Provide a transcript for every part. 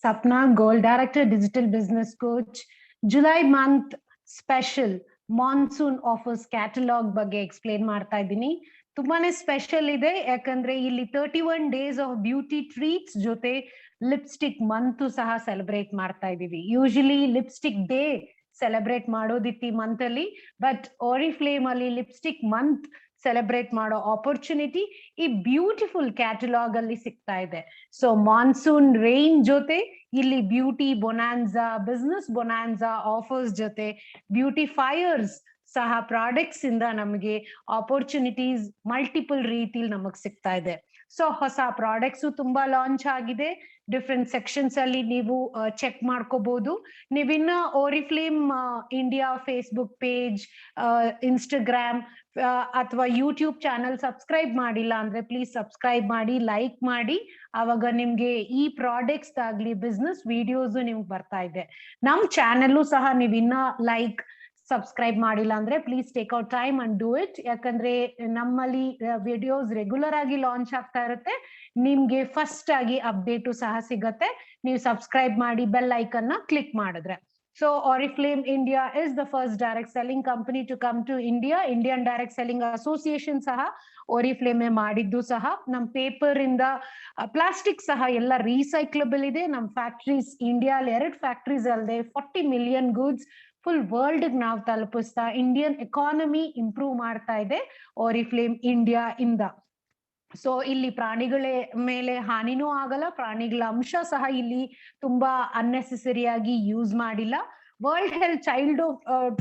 Sapna Gold, Director, Digital Business Coach. July month special monsoon offers catalogue ಬಗ್ಗೆ explain ಮಾಡ್ತಾ ಇದ್ದೀನಿ. ತುಂಬಾನೇ special ಇದೆ, ಯಾಕಂದ್ರೆ ಇಲ್ಲಿ 31 days ಆಫ್ ಬ್ಯೂಟಿ ಟ್ರೀಟ್ಸ್ ಜೊತೆ ಲಿಪ್ಸ್ಟಿಕ್ ಮಂತ್ ಸಹ ಸೆಲೆಬ್ರೇಟ್ ಮಾಡ್ತಾ ಇದೀವಿ. ಯೂಶಲಿ ಲಿಪ್ಸ್ಟಿಕ್ ಡೇ ಸೆಲೆಬ್ರೇಟ್ ಮಾಡೋದಿತ್ತು ಈ ಮಂತ್ ಅಲ್ಲಿ, ಬಟ್ ಆರಿಫ್ಲೇಮ್ ಅಲ್ಲಿ ಲಿಪ್ಸ್ಟಿಕ್ ಮಂತ್ ಸೆಲೆಬ್ರೇಟ್ ಮಾಡೋ ಆಪರ್ಚುನಿಟಿ ಈ ಬ್ಯೂಟಿಫುಲ್ ಕ್ಯಾಟಲಾಗ್ ಅಲ್ಲಿ ಸಿಗ್ತಾ ಇದೆ. ಸೊ ಮಾನ್ಸೂನ್ ರೈನ್ ಜೊತೆ ಇಲ್ಲಿ beauty bonanza, business bonanza offers ಜೊತೆ ಬ್ಯೂಟಿಫೈಯರ್ಸ್ ಸಹ ಪ್ರಾಡಕ್ಟ್ಸ್ ಇಂದ ನಮಗೆ ಆಪರ್ಚುನಿಟೀಸ್ ಮಲ್ಟಿಪಲ್ ರೀತಿಲಿ ನಮಗ್ ಸಿಗ್ತಾ ಇದೆ. ಸೊ ಹೊಸ ಪ್ರಾಡಕ್ಟ್ಸ್ ತುಂಬಾ ಲಾಂಚ್ ಆಗಿದೆ. ಡಿಫ್ರೆಂಟ್ ಸೆಕ್ಷನ್ಸ್ ಅಲ್ಲಿ ನೀವು ಚೆಕ್ ಮಾಡ್ಕೋಬಹುದು. ನೀವಿನ್ನ ಓರಿಫ್ಲೇಮ್ ಇಂಡಿಯಾ ಫೇಸ್ಬುಕ್ ಪೇಜ್, ಇನ್ಸ್ಟಾಗ್ರಾಮ್ ಅಥವಾ ಯೂಟ್ಯೂಬ್ ಚಾನಲ್ ಸಬ್ಸ್ಕ್ರೈಬ್ ಮಾಡಿಲ್ಲ ಅಂದ್ರೆ ಪ್ಲೀಸ್ ಸಬ್ಸ್ಕ್ರೈಬ್ ಮಾಡಿ, ಲೈಕ್ ಮಾಡಿ. ಅವಾಗ ನಿಮ್ಗೆ ಈ ಪ್ರಾಡಕ್ಟ್ಸ್ ಆಗ್ಲಿ ಬಿಸ್ನೆಸ್ ವಿಡಿಯೋಸ್ ನಿಮ್ಗೆ ಬರ್ತಾ ಇದೆ. ನಮ್ ಚಾನಲ್ಲು ಸಹ ನೀವ್ ಇನ್ನ ಲೈಕ್ ಸಬ್ಸ್ಕ್ರೈಬ್ ಮಾಡಿಲ್ಲ ಅಂದ್ರೆ please take out time and do it. ಯಾಕಂದ್ರೆ ನಮ್ಮಲ್ಲಿ ವಿಡಿಯೋಸ್ ರೆಗ್ಯುಲರ್ ಆಗಿ ಲಾಂಚ್ ಆಗ್ತಾ ಇರುತ್ತೆ, ನಿಮ್ಗೆ ಫಸ್ಟ್ ಆಗಿ ಅಪ್ಡೇಟು ಸಹ ಸಿಗತ್ತೆ ನೀವು ಸಬ್ಸ್ಕ್ರೈಬ್ ಮಾಡಿ ಬೆಲ್ ಐಕನ್ ನ ಕ್ಲಿಕ್ ಮಾಡಿದ್ರೆ. So Oriflame India is the first direct selling company to come to India. Indian Direct Selling Association saha Oriflame ಮಾಡಿದ್ದು ಸಹ. ನಮ್ ಪೇಪರ್ ಇಂದ ಪ್ಲಾಸ್ಟಿಕ್ ಸಹ ಎಲ್ಲ ರೀಸೈಕ್ಲಬಲ್ ಇದೆ. ನಮ್ ಫ್ಯಾಕ್ಟ್ರೀಸ್ ಇಂಡಿಯಾ 2 ಫ್ಯಾಕ್ಟ್ರೀಸ್ ಅಲ್ಲದೆ 40 million goods ಫುಲ್ ವರ್ಲ್ಡ್ ನಾವು ತಲುಪಿಸ್ತಾ ಇಂಡಿಯನ್ ಎಕಾನಮಿ ಇಂಪ್ರೂವ್ ಮಾಡ್ತಾ ಇದೆ Oriflame India ಇಂದ. ಸೊ ಇಲ್ಲಿ ಪ್ರಾಣಿಗಳ ಮೇಲೆ ಹಾನಿನೂ ಆಗಲ್ಲ, ಪ್ರಾಣಿಗಳ ಅಂಶ ಸಹ ಇಲ್ಲಿ ತುಂಬಾ ಅನ್ನೆಸೆಸರಿಯಾಗಿ ಯೂಸ್ ಮಾಡಿಲ್ಲ. World health child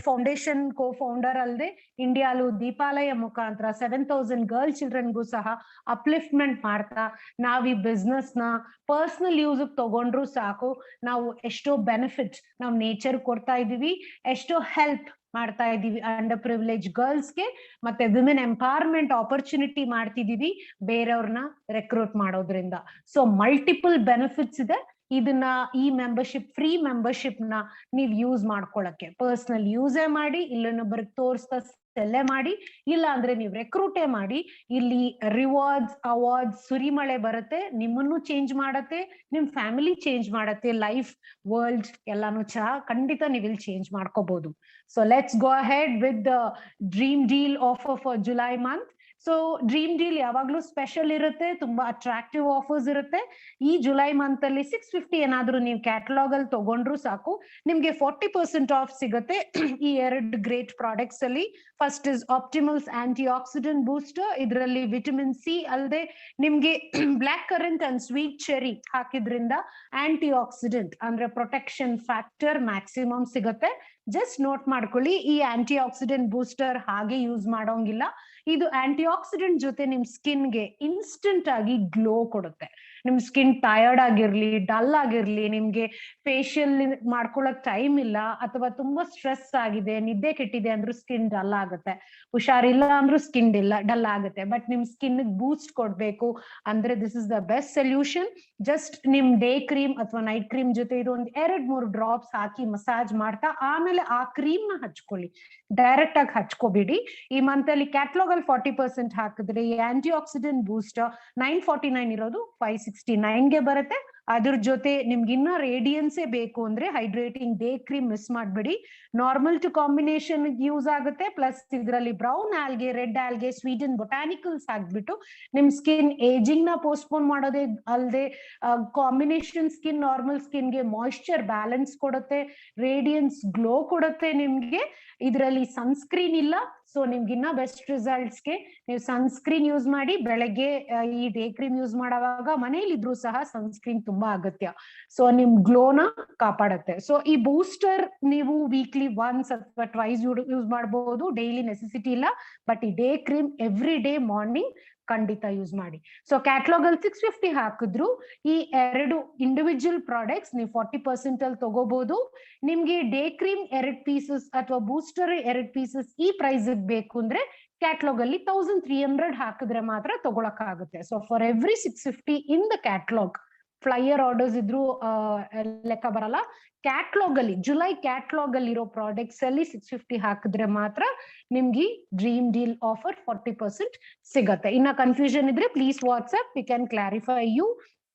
foundation co founder ಅಲ್ಲದೆ ಇಂಡಿಯಾಲು ದೀಪಾಲಯ ಮುಖಾಂತರ 7,000 ಗರ್ಲ್ ಚಿಲ್ಡ್ರನ್ಗೂ ಸಹ ಅಪ್ಲಿಫ್ಟ್ಮೆಂಟ್ ಮಾಡ್ತಾ ನಾವ್ ಈ ಬಿಸ್ನೆಸ್ ನ ಪರ್ಸನಲ್ ಯೂಸ್ ತಗೊಂಡ್ರು ಸಾಕು, ನಾವು ಎಷ್ಟೋ ಬೆನಿಫಿಟ್ ನಾವ್ ನೇಚರ್ ಕೊಡ್ತಾ ಇದೀವಿ, ಎಷ್ಟೋ ಹೆಲ್ಪ್ ಮಾಡ್ತಾ ಇದೀವಿ ಅಂಡರ್ ಪ್ರಿವಿಲೇಜ್ ಗರ್ಲ್ಸ್ಗೆ, ಮತ್ತೆ ವಿಮೆನ್ ಎಂಪವರ್ಮೆಂಟ್ ಆಪರ್ಚುನಿಟಿ ಮಾಡ್ತಿದೀವಿ ಬೇರೆಯವ್ರನ್ನ ರೆಕ್ರೂಟ್ ಮಾಡೋದ್ರಿಂದ. ಸೊ ಮಲ್ಟಿಪಲ್ ಬೆನಿಫಿಟ್ಸ್ ಇದೆ. ಇದನ್ನ ಈ ಮೆಂಬರ್ಶಿಪ್ ಫ್ರೀ ಮೆಂಬರ್ಶಿಪ್ ನ ನೀವ್ ಯೂಸ್ ಮಾಡ್ಕೊಳಕ್ಕೆ ಪರ್ಸನಲ್ ಯೂಸೇ ಮಾಡಿ, ಇಲ್ಲೊಬ್ಬರಿಗೆ ತೋರಿಸ್ತಾ ಸೆಲ್ಲೇ ಮಾಡಿ, ಇಲ್ಲ ಅಂದ್ರೆ ನೀವು ರೆಕ್ರೂಟೇ ಮಾಡಿ. ಇಲ್ಲಿ ರಿವಾರ್ಡ್ಸ್ ಅವಾರ್ಡ್ಸ್ ಸುರಿಮಳೆ ಬರುತ್ತೆ, ನಿಮ್ಮನ್ನು ಚೇಂಜ್ ಮಾಡತ್ತೆ, ನಿಮ್ ಫ್ಯಾಮಿಲಿ ಚೇಂಜ್ ಮಾಡತ್ತೆ, ಲೈಫ್ ವರ್ಲ್ಡ್ ಎಲ್ಲಾನು ಖಂಡಿತ ನೀವು ಇಲ್ಲಿ ಚೇಂಜ್ ಮಾಡ್ಕೋಬಹುದು. So let's go ahead with the dream deal offer for July month. So dream deal ಯಾವಾಗ್ಲೂ ಸ್ಪೆಷಲ್ ಇರುತ್ತೆ, ತುಂಬಾ ಅಟ್ರಾಕ್ಟಿವ್ ಆಫರ್ಸ್ ಇರುತ್ತೆ. ಈ ಜುಲೈ ಮಂತ್ ಅಲ್ಲಿ 650 ಏನಾದ್ರು ನೀವು ಕ್ಯಾಟಲಾಗ್ ಅಲ್ಲಿ ತಗೊಂಡ್ರು ಸಾಕು, ನಿಮ್ಗೆ 40% ಆಫ್ ಸಿಗುತ್ತೆ ಈ 2 ಗ್ರೇಟ್ ಪ್ರಾಡಕ್ಟ್ಸ್ ಅಲ್ಲಿ. First is Optimals antioxidant booster. ಇದರಲ್ಲಿ ವಿಟಮಿನ್ ಸಿ ಅಲ್ಲದೆ ನಿಮ್ಗೆ black currant and sweet cherry ಹಾಕಿದ್ರಿಂದ ಆಂಟಿ ಆಕ್ಸಿಡೆಂಟ್ ಅಂದ್ರೆ ಪ್ರೊಟೆಕ್ಷನ್ ಫ್ಯಾಕ್ಟರ್ ಮ್ಯಾಕ್ಸಿಮಮ್ ಸಿಗುತ್ತೆ. ಜಸ್ಟ್ ನೋಟ್ ಮಾಡ್ಕೊಳ್ಳಿ, ಈ ಆಂಟಿ ಆಕ್ಸಿಡೆಂಟ್ ಬೂಸ್ಟರ್ ಹಾಗೆ ಯೂಸ್ ಮಾಡೋಂಗಿಲ್ಲ. ಇದು ಆಂಟಿ ಆಕ್ಸಿಡೆಂಟ್ ಜೊತೆ ನಿಮ್ ಸ್ಕಿನ್ಗೆ ಇನ್ಸ್ಟೆಂಟ್ ಆಗಿ ಗ್ಲೋ ಕೊಡುತ್ತೆ. ನಿಮ್ ಸ್ಕಿನ್ ಟಯರ್ಡ್ ಆಗಿರ್ಲಿ, ಡಲ್ ಆಗಿರ್ಲಿ, ನಿಮ್ಗೆ ಫೇಶಿಯಲ್ ಮಾಡ್ಕೊಳಕ್ ಟೈಮ್ ಇಲ್ಲ ಅಥವಾ ತುಂಬಾ ಸ್ಟ್ರೆಸ್ ಆಗಿದೆ, ನಿದ್ದೆ ಕೆಟ್ಟಿದೆ ಅಂದ್ರೂ ಸ್ಕಿನ್ ಡಲ್ ಆಗುತ್ತೆ, ಹುಷಾರಿಲ್ಲ ಅಂದ್ರೂ ಸ್ಕಿನ್ ಡಲ್ ಆಗುತ್ತೆ. ಬಟ್ ನಿಮ್ ಸ್ಕಿನ್ ಬೂಸ್ಟ್ ಕೊಡ್ಬೇಕು ಅಂದ್ರೆ this is the best solution. Just ನಿಮ್ ಡೇ ಕ್ರೀಮ್ ಅಥವಾ ನೈಟ್ ಕ್ರೀಮ್ ಜೊತೆ ಇದು ಒಂದ್ 2-3 ಡ್ರಾಪ್ಸ್ ಹಾಕಿ ಮಸಾಜ್ ಮಾಡ್ತಾ ಆಮೇಲೆ ಆ ಕ್ರೀಮ್ ನ ಹಚ್ಕೊಳ್ಳಿ, ಡೈರೆಕ್ಟ್ ಆಗಿ ಹಚ್ಕೋಬಿಡಿ. ಈ ಮಂತ್ ಅಲ್ಲಿ ಕ್ಯಾಟಲಾಗ್ ಅಲ್ಲಿ 40% ಹಾಕಿದ್ರೆ ಈ ಆಂಟಿ ಆಕ್ಸಿಡೆಂಟ್ ಬೂಸ್ಟರ್ 949 ಇರೋದು 569ಗೆ ಬರುತ್ತೆ. ಅದ್ರ ಜೊತೆ ನಿಮ್ಗೆ ಇನ್ನ ರೇಡಿಯನ್ಸೇ ಬೇಕು ಅಂದ್ರೆ ಹೈಡ್ರೇಟಿಂಗ್ ಡೇ ಕ್ರೀಮ್ ಮಿಸ್ ಮಾಡ್ಬಿಡಿ. ನಾರ್ಮಲ್ ಟು ಕಾಂಬಿನೇಷನ್ ಯೂಸ್ ಆಗುತ್ತೆ, ಪ್ಲಸ್ ಇದರಲ್ಲಿ brown algae, red algae, Sweden botanicals ಹಾಕ್ಬಿಟ್ಟು ನಿಮ್ ಸ್ಕಿನ್ ಏಜಿಂಗ್ ನ ಪೋಸ್ಟ್ಪೋನ್ ಮಾಡೋದೇ ಅಲ್ಲದೆ ಕಾಂಬಿನೇಷನ್ ಸ್ಕಿನ್ ನಾರ್ಮಲ್ ಸ್ಕಿನ್ಗೆ ಮಾಯಿಶ್ಚರ್ ಬ್ಯಾಲೆನ್ಸ್ ಕೊಡುತ್ತೆ, ರೇಡಿಯನ್ಸ್ ಗ್ಲೋ ಕೊಡುತ್ತೆ ನಿಮ್ಗೆ. ಇದರಲ್ಲಿ ಸನ್ಸ್ಕ್ರೀನ್ ಇಲ್ಲ, ಸೊ ನಿಮ್ಗೆ ಇನ್ನ ಬೆಸ್ಟ್ ರಿಸಲ್ಟ್ಸ್ಗೆ ನೀವು ಸನ್ಸ್ಕ್ರೀನ್ ಯೂಸ್ ಮಾಡಿ. ಬೆಳಗ್ಗೆ ಈ ಡೇ ಕ್ರೀಮ್ ಯೂಸ್ ಮಾಡುವಾಗ ಮನೇಲಿ ಇದ್ರೂ ಸಹ ಸನ್ಸ್ಕ್ರೀನ್ ತುಂಬಾ ಅಗತ್ಯ, ಸೊ ನಿಮ್ ಗ್ಲೋನ ಕಾಪಾಡುತ್ತೆ. ಸೊ ಈ ಬೂಸ್ಟರ್ ನೀವು ವೀಕ್ಲಿ ಒನ್ಸ್ ಅಥವಾ ಟ್ವೈಸ್ ಯೂಸ್ ಮಾಡಬಹುದು, ಡೈಲಿ ನೆಸೆಸಿಟಿ ಇಲ್ಲ. ಬಟ್ ಈ day cream every day morning ಖಂಡಿತ ಯೂಸ್ ಮಾಡಿ. ಸೊ ಕ್ಯಾಟಲಾಗ್ ಅಲ್ಲಿ 650 ಹಾಕಿದ್ರು ಈ 2 ಇಂಡಿವಿಜುವಲ್ ಪ್ರಾಡಕ್ಟ್ಸ್ ನೀವು 40% ಅಲ್ಲಿ ತಗೋಬಹುದು. ನಿಮ್ಗೆ ಡೇ ಕ್ರೀಮ್ 2 ಪೀಸಸ್ ಅಥವಾ ಬೂಸ್ಟರ್ 2 ಪೀಸಸ್ ಈ ಪ್ರೈಸ್ ಬೇಕು ಅಂದ್ರೆ ಕ್ಯಾಟಲಾಗ್ ಅಲ್ಲಿ 1300 ಹಾಕಿದ್ರೆ ಮಾತ್ರ ತಗೊಳಕ್ ಆಗುತ್ತೆ. So for every 650 in the catalogue, flyer orders ಇದ್ರು ಲೆಕ್ಕ ಬರಲ್ಲ. ಕ್ಯಾಟಲಾಗ್ ಅಲ್ಲಿ ಜುಲೈ ಕ್ಯಾಟಲಾಗ್ ಅಲ್ಲಿ ಇರೋ ಪ್ರಾಡಕ್ಟ್ಸ್ ಅಲ್ಲಿ 650 ಹಾಕಿದ್ರೆ ಮಾತ್ರ ನಿಮ್ಗೆ ಡ್ರೀಮ್ ಡೀಲ್ ಆಫರ್ 40% ಸಿಗತ್ತೆ. ಇನ್ನ ಕನ್ಫ್ಯೂಷನ್ ಇದ್ರೆ please WhatsApp, we can clarify you.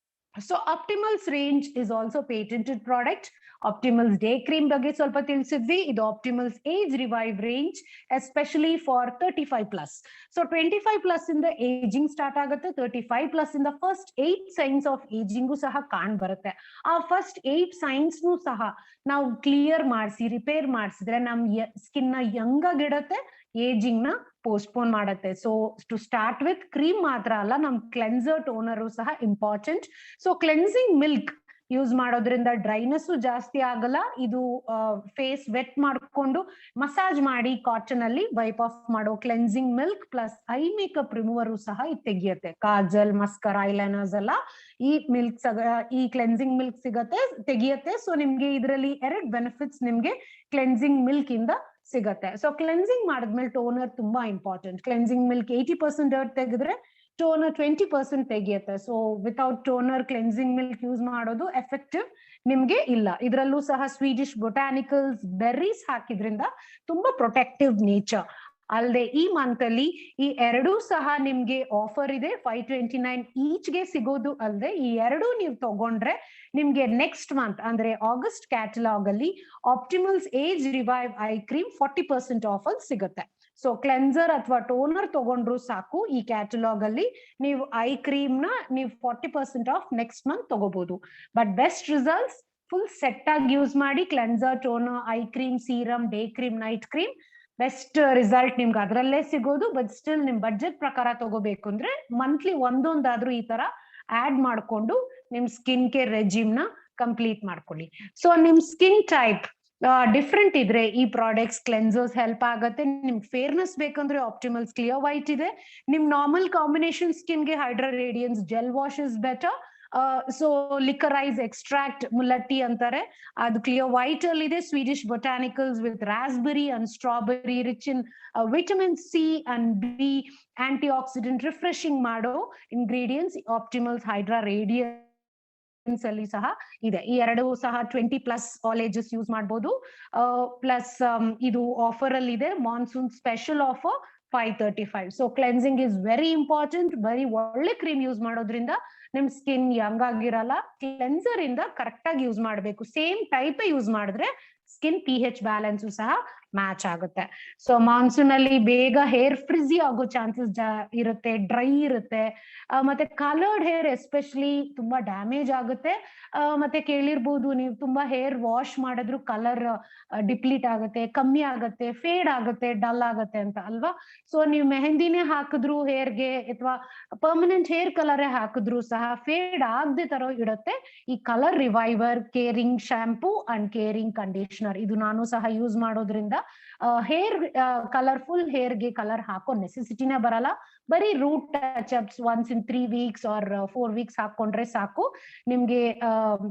So Optimals range is also patented product. Optimals day cream ಬಗ್ಗೆ ಸ್ವಲ್ಪ ತಿಳಿಸಿದ್ವಿ. ಇದು Optimals age revive range, especially for 35+. So 25+ ಇಂದ ಏಜಿಂಗ್ ಸ್ಟಾರ್ಟ್ ಆಗುತ್ತೆ. 35+ ಇಂದ ಫಸ್ಟ್ 8 ಸೈನ್ಸ್ ಆಫ್ ಏಜಿಂಗು ಸಹ ಕಾಣ್ ಬರುತ್ತೆ. ಆ ಫಸ್ಟ್ 8 ಸೈನ್ಸ್ ಸಹ ನಾವು ಕ್ಲಿಯರ್ ಮಾಡಿಸಿ ರಿಪೇರ್ ಮಾಡಿಸಿದ್ರೆ ನಮ್ ಸ್ಕಿನ್ ನ ಯಂಗ್ ಆಗಿಡತ್ತೆ, ಏಜಿಂಗ್ ನ ಪೋಸ್ಟ್ಪೋನ್ ಮಾಡುತ್ತೆ. So to start with cream ಮಾತ್ರ ಅಲ್ಲ, ನಮ್ ಕ್ಲೆನ್ಸರ್ ಟೋನರ್ ಸಹ important. So cleansing milk use ಮಾಡೋದ್ರಿಂದ ಡ್ರೈನೆಸ್ ಜಾಸ್ತಿ ಆಗಲ್ಲ. ಇದು ಫೇಸ್ ವೆಟ್ ಮಾಡ್ಕೊಂಡು ಮಸಾಜ್ ಮಾಡಿ ಕಾಟನ್ ಅಲ್ಲಿ ವೈಪ್ ಆಫ್ ಮಾಡೋ cleansing milk plus eye makeup remover ಸಹ ಇದು ತೆಗಿಯುತ್ತೆ. ಕಾಜಲ್, ಮಸ್ಕರ್, ಐಲೈನರ್ಸ್ ಎಲ್ಲ ಈ ಮಿಲ್ಕ್ ಈ ಕ್ಲೆನ್ಸಿಂಗ್ ಮಿಲ್ಕ್ ಸಿಗತ್ತೆ, ತೆಗಿಯತ್ತೆ. ಸೊ ನಿಮ್ಗೆ ಇದರಲ್ಲಿ 2 ಬೆನಿಫಿಟ್ಸ್ ನಿಮ್ಗೆ ಕ್ಲೆನ್ಸಿಂಗ್ ಮಿಲ್ಕ್ ಇಂದ ಸಿಗತ್ತೆ. ಸೊ ಕ್ಲೆನ್ಸಿಂಗ್ ಮಾಡಿದ್ಮೇಲೆ ಟೋನರ್ ತುಂಬಾ ಇಂಪಾರ್ಟೆಂಟ್. ಕ್ಲೆನ್ಸಿಂಗ್ ಮಿಲ್ಕ್ 80% ಡರ್ಟ್ ತೆಗೆದ್ರೆ ಟೋನರ್ 20% ತೆಗಿಯುತ್ತೆ. So without toner cleansing milk use ಮಾಡೋದು ಎಫೆಕ್ಟಿವ್ ನಿಮ್ಗೆ ಇಲ್ಲ. ಇದರಲ್ಲೂ ಸಹ ಸ್ವೀಡಿಶ್ ಬೊಟಾನಿಕಲ್ಸ್ ಬೆರ್ರೀಸ್ ಹಾಕಿದ್ರಿಂದ ತುಂಬಾ ಪ್ರೊಟೆಕ್ಟಿವ್ ನೇಚರ್. ಅಲ್ಲದೆ ಈ ಮಂತ್ ಅಲ್ಲಿ ಈ 2 ಸಹ ನಿಮ್ಗೆ ಆಫರ್ ಇದೆ. 529 ಈಚ್ಗೆ ಸಿಗೋದು ಅಲ್ಲದೆ ಈ 2 ನೀವು ತಗೊಂಡ್ರೆ ನಿಮ್ಗೆ ನೆಕ್ಸ್ಟ್ ಮಂತ್ ಅಂದ್ರೆ ಆಗಸ್ಟ್ ಕ್ಯಾಟಲಾಗ್ ಅಲ್ಲಿ Optimals age revive eye cream 40% off ಅಲ್ಲಿ ಸಿಗುತ್ತೆ. ಸೊ ಕ್ಲೆನ್ಸರ್ ಅಥವಾ ಟೋನರ್ ತಗೊಂಡ್ರು ಸಾಕು, ಈ ಕ್ಯಾಟಲಾಗ್ ಅಲ್ಲಿ ನೀವು ಐ ಕ್ರೀಮ್ ನ ನೀವು 40% ಆಫ್ ನೆಕ್ಸ್ಟ್ ಮಂತ್ ತಗೋಬಹುದು. But best results full set ಆಗಿ ಯೂಸ್ ಮಾಡಿ. Cleanser, toner, I cream, serum, day cream, night cream, best result ನಿಮ್ಗೆ ಅದರಲ್ಲೇ ಸಿಗೋದು. ಬಟ್ ಸ್ಟಿಲ್ ನಿಮ್ ಬಡ್ಜೆಟ್ ಪ್ರಕಾರ ತಗೋಬೇಕು ಅಂದ್ರೆ ಮಂತ್ಲಿ ಒಂದೊಂದಾದ್ರೂ ಈ ತರ ಆಡ್ ಮಾಡ್ಕೊಂಡು ನಿಮ್ ಸ್ಕಿನ್ ಕೇರ್ ರೆಜಿಮ್ ನ ಕಂಪ್ಲೀಟ್ ಮಾಡ್ಕೊಳ್ಳಿ. ಸೊ ನಿಮ್ ಸ್ಕಿನ್ ಟೈಪ್ ಡಿಫ್ರೆಂಟ್ ಇದ್ರೆ ಈ ಪ್ರಾಡಕ್ಟ್ಸ್ ಕ್ಲೆನ್ಸರ್ಸ್ ಹೆಲ್ಪ್ ಆಗತ್ತೆ. ನಿಮ್ ಫೇರ್ನೆಸ್ ಬೇಕಂದ್ರೆ ಆಪ್ಟಿಮಲ್ಸ್ ಕ್ಲಿಯರ್ ವೈಟ್ ಇದೆ. ನಿಮ್ ನಾರ್ಮಲ್ ಕಾಂಬಿನೇಷನ್ ಸ್ಕಿನ್ಗೆ Hydra Radiance gel wash is better. So liquorice extract ಮುಲ್ಲಟ್ಟಿ ಅಂತಾರೆ, ಅದು ಕ್ಲಿಯರ್ ವೈಟ್ ಅಲ್ಲಿ ಇದೆ. Swedish botanicals with raspberry and strawberry, rich in vitamin C and B, antioxidant refreshing ಮಾಡೋ ಇಂಗ್ರೀಡಿಯೆಂಟ್ಸ್ ಆಪ್ಟಿಮಲ್ಸ್ ಹೈಡ್ರಾ ರೇಡಿಯನ್ಸ್ ಅಲ್ಲಿ ಸಹ ಇದೆ. ಈ 2 ಸಹ 20+ ಆಲ್ ಏಜಸ್ ಯೂಸ್ ಮಾಡಬಹುದು. ಪ್ಲಸ್ ಇದು ಆಫರ್ ಅಲ್ಲಿ ಇದೆ, monsoon special offer 535. So cleansing is very important. ಬರೀ ಒಳ್ಳೆ ಕ್ರೀಮ್ ಯೂಸ್ ಮಾಡೋದ್ರಿಂದ ನಿಮ್ ಸ್ಕಿನ್ ಯಂಗ್ ಆಗಿರಲ್ಲ. ಕ್ಲೆನ್ಸರ್ ಇಂದ ಕರೆಕ್ಟ್ ಆಗಿ ಯೂಸ್ ಮಾಡಬೇಕು. ಸೇಮ್ ಟೈಪ್ ಯೂಸ್ ಮಾಡಿದ್ರೆ ಸ್ಕಿನ್ pH ಬ್ಯಾಲೆನ್ಸ್ ಸಹ ಮ್ಯಾಚ್ ಆಗುತ್ತೆ. ಸೊ ಮಾನ್ಸೂನ್ ಅಲ್ಲಿ ಬೇಗ ಹೇರ್ ಫ್ರಿಜಿ ಆಗೋ ಚಾನ್ಸಸ್ ಇರುತ್ತೆ, ಡ್ರೈ ಇರುತ್ತೆ. ಮತ್ತೆ ಕಲರ್ಡ್ ಹೇರ್ ಎಸ್ಪೆಷಲಿ ತುಂಬಾ ಡ್ಯಾಮೇಜ್ ಆಗುತ್ತೆ. ಮತ್ತೆ ಕೇಳಿರ್ಬೋದು ನೀವು, ತುಂಬಾ ಹೇರ್ ವಾಶ್ ಮಾಡಿದ್ರು ಕಲರ್ ಡಿಪ್ಲೀಟ್ ಆಗುತ್ತೆ, ಕಮ್ಮಿ ಆಗುತ್ತೆ, ಫೇಡ್ ಆಗುತ್ತೆ, ಡಲ್ ಆಗುತ್ತೆ ಅಂತ ಅಲ್ವಾ. ಸೊ ನೀವು ಮೆಹಂದಿನೇ ಹಾಕಿದ್ರು ಹೇರ್ಗೆ ಅಥವಾ ಪರ್ಮನೆಂಟ್ ಹೇರ್ ಕಲರೇ ಹಾಕಿದ್ರು ಸಹ ಫೇಡ್ ಆಗದೆ ತರ ಇಡುತ್ತೆ ಈ colour reviver caring shampoo and caring conditioner. ಇದು ನಾನು ಸಹ ಯೂಸ್ ಮಾಡೋದ್ರಿಂದ ಹೇರ್ ಕಲರ್ಫುಲ್ ಹೇರ್ಗೆ ಕಲರ್ ಹಾಕೋ ನೆಸೆಸಿಟಿನೇ ಬರಲ್ಲ. ಬರೀ root touch ups once in 3 weeks or 4 weeks ಹಾಕೊಂಡ್ರೆ ಸಾಕು, ನಿಮ್ಗೆ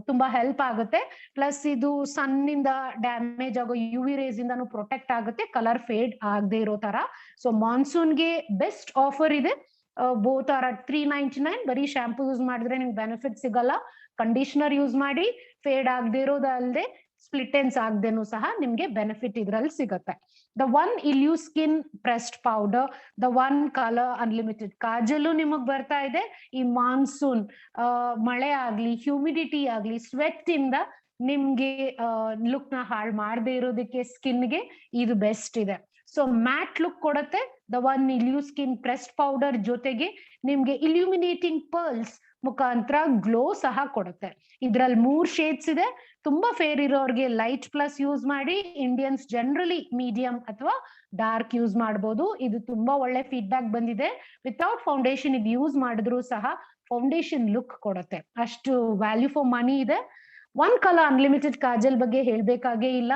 ತುಂಬಾ ಹೆಲ್ಪ್ ಆಗುತ್ತೆ. ಪ್ಲಸ್ ಇದು ಸನ್ನಿಂದ ಡ್ಯಾಮೇಜ್ ಆಗೋ UV ರೇಸ್ ಇಂದಾನು ಪ್ರೊಟೆಕ್ಟ್ ಆಗುತ್ತೆ, ಕಲರ್ ಫೇಡ್ ಆಗದೆ ಇರೋ ತರ. ಸೊ ಮಾನ್ಸೂನ್ಗೆ ಬೆಸ್ಟ್ ಆಫರ್ ಇದೆ. Both are at 399. ಬರೀ ಶಾಂಪೂ ಯೂಸ್ ಮಾಡಿದ್ರೆ ನಿಮ್ಗೆ ಬೆನಿಫಿಟ್ ಸಿಗಲ್ಲ. ಕಂಡೀಷನರ್ ಯೂಸ್ ಮಾಡಿ ಫೇಡ್ ಆಗದೆ ಇರೋದಲ್ಲದೆ ಸ್ಪ್ಲಿಟ್ ಎಂಡ್ಸ್ ಆಗದೇನು ಸಹ ನಿಮ್ಗೆ ಬೆನಿಫಿಟ್ ಇದ್ರಲ್ಲಿ ಸಿಗುತ್ತೆ. The one Illuskin pressed powder, the one colour unlimited kajal ನಿಮಗ್ ಬರ್ತಾ ಇದೆ. ಈ ಮಾನ್ಸೂನ್ ಮಳೆ ಆಗ್ಲಿ, ಹ್ಯೂಮಿಡಿಟಿ ಆಗ್ಲಿ, ಸ್ವೆಟ್ ಇಂದ ನಿಮ್ಗೆ ಲುಕ್ ನ ಹಾಳು ಮಾಡದೆ ಇರೋದಕ್ಕೆ ಸ್ಕಿನ್ಗೆ ಇದು ಬೆಸ್ಟ್ ಇದೆ. ಸೊ ಮ್ಯಾಟ್ ಲುಕ್ ಕೊಡುತ್ತೆ the one Illuskin pressed powder, ಜೊತೆಗೆ ನಿಮ್ಗೆ ಇಲ್ಯೂಮಿನೇಟಿಂಗ್ ಪರ್ಲ್ಸ್ ಮುಖಾಂತರ ಗ್ಲೋ ಸಹ ಕೊಡುತ್ತೆ. ಇದ್ರಲ್ಲಿ 3 ಶೇಡ್ಸ್ ಇದೆ. ತುಂಬಾ ಫೇರ್ ಇರೋರ್ಗೆ ಲೈಟ್ ಪ್ಲಸ್ ಯೂಸ್ ಮಾಡಿ, ಇಂಡಿಯನ್ಸ್ ಜನರಲಿ ಮೀಡಿಯಂ ಅಥವಾ ಡಾರ್ಕ್ ಯೂಸ್ ಮಾಡಬಹುದು. ಇದು ತುಂಬಾ ಒಳ್ಳೆ ಫೀಡ್ಬ್ಯಾಕ್ ಬಂದಿದೆ. ವಿತೌಟ್ ಫೌಂಡೇಶನ್ ಇದು ಯೂಸ್ ಮಾಡಿದ್ರು ಸಹ ಫೌಂಡೇಶನ್ ಲುಕ್ ಕೊಡುತ್ತೆ, ಅಷ್ಟು ವ್ಯಾಲ್ಯೂ ಫಾರ್ ಮನಿ ಇದೆ. ಒನ್ ಕಲರ್ ಅನ್ಲಿಮಿಟೆಡ್ ಕಾಜಲ್ ಬಗ್ಗೆ ಹೇಳ್ಬೇಕಾಗೇ ಇಲ್ಲ.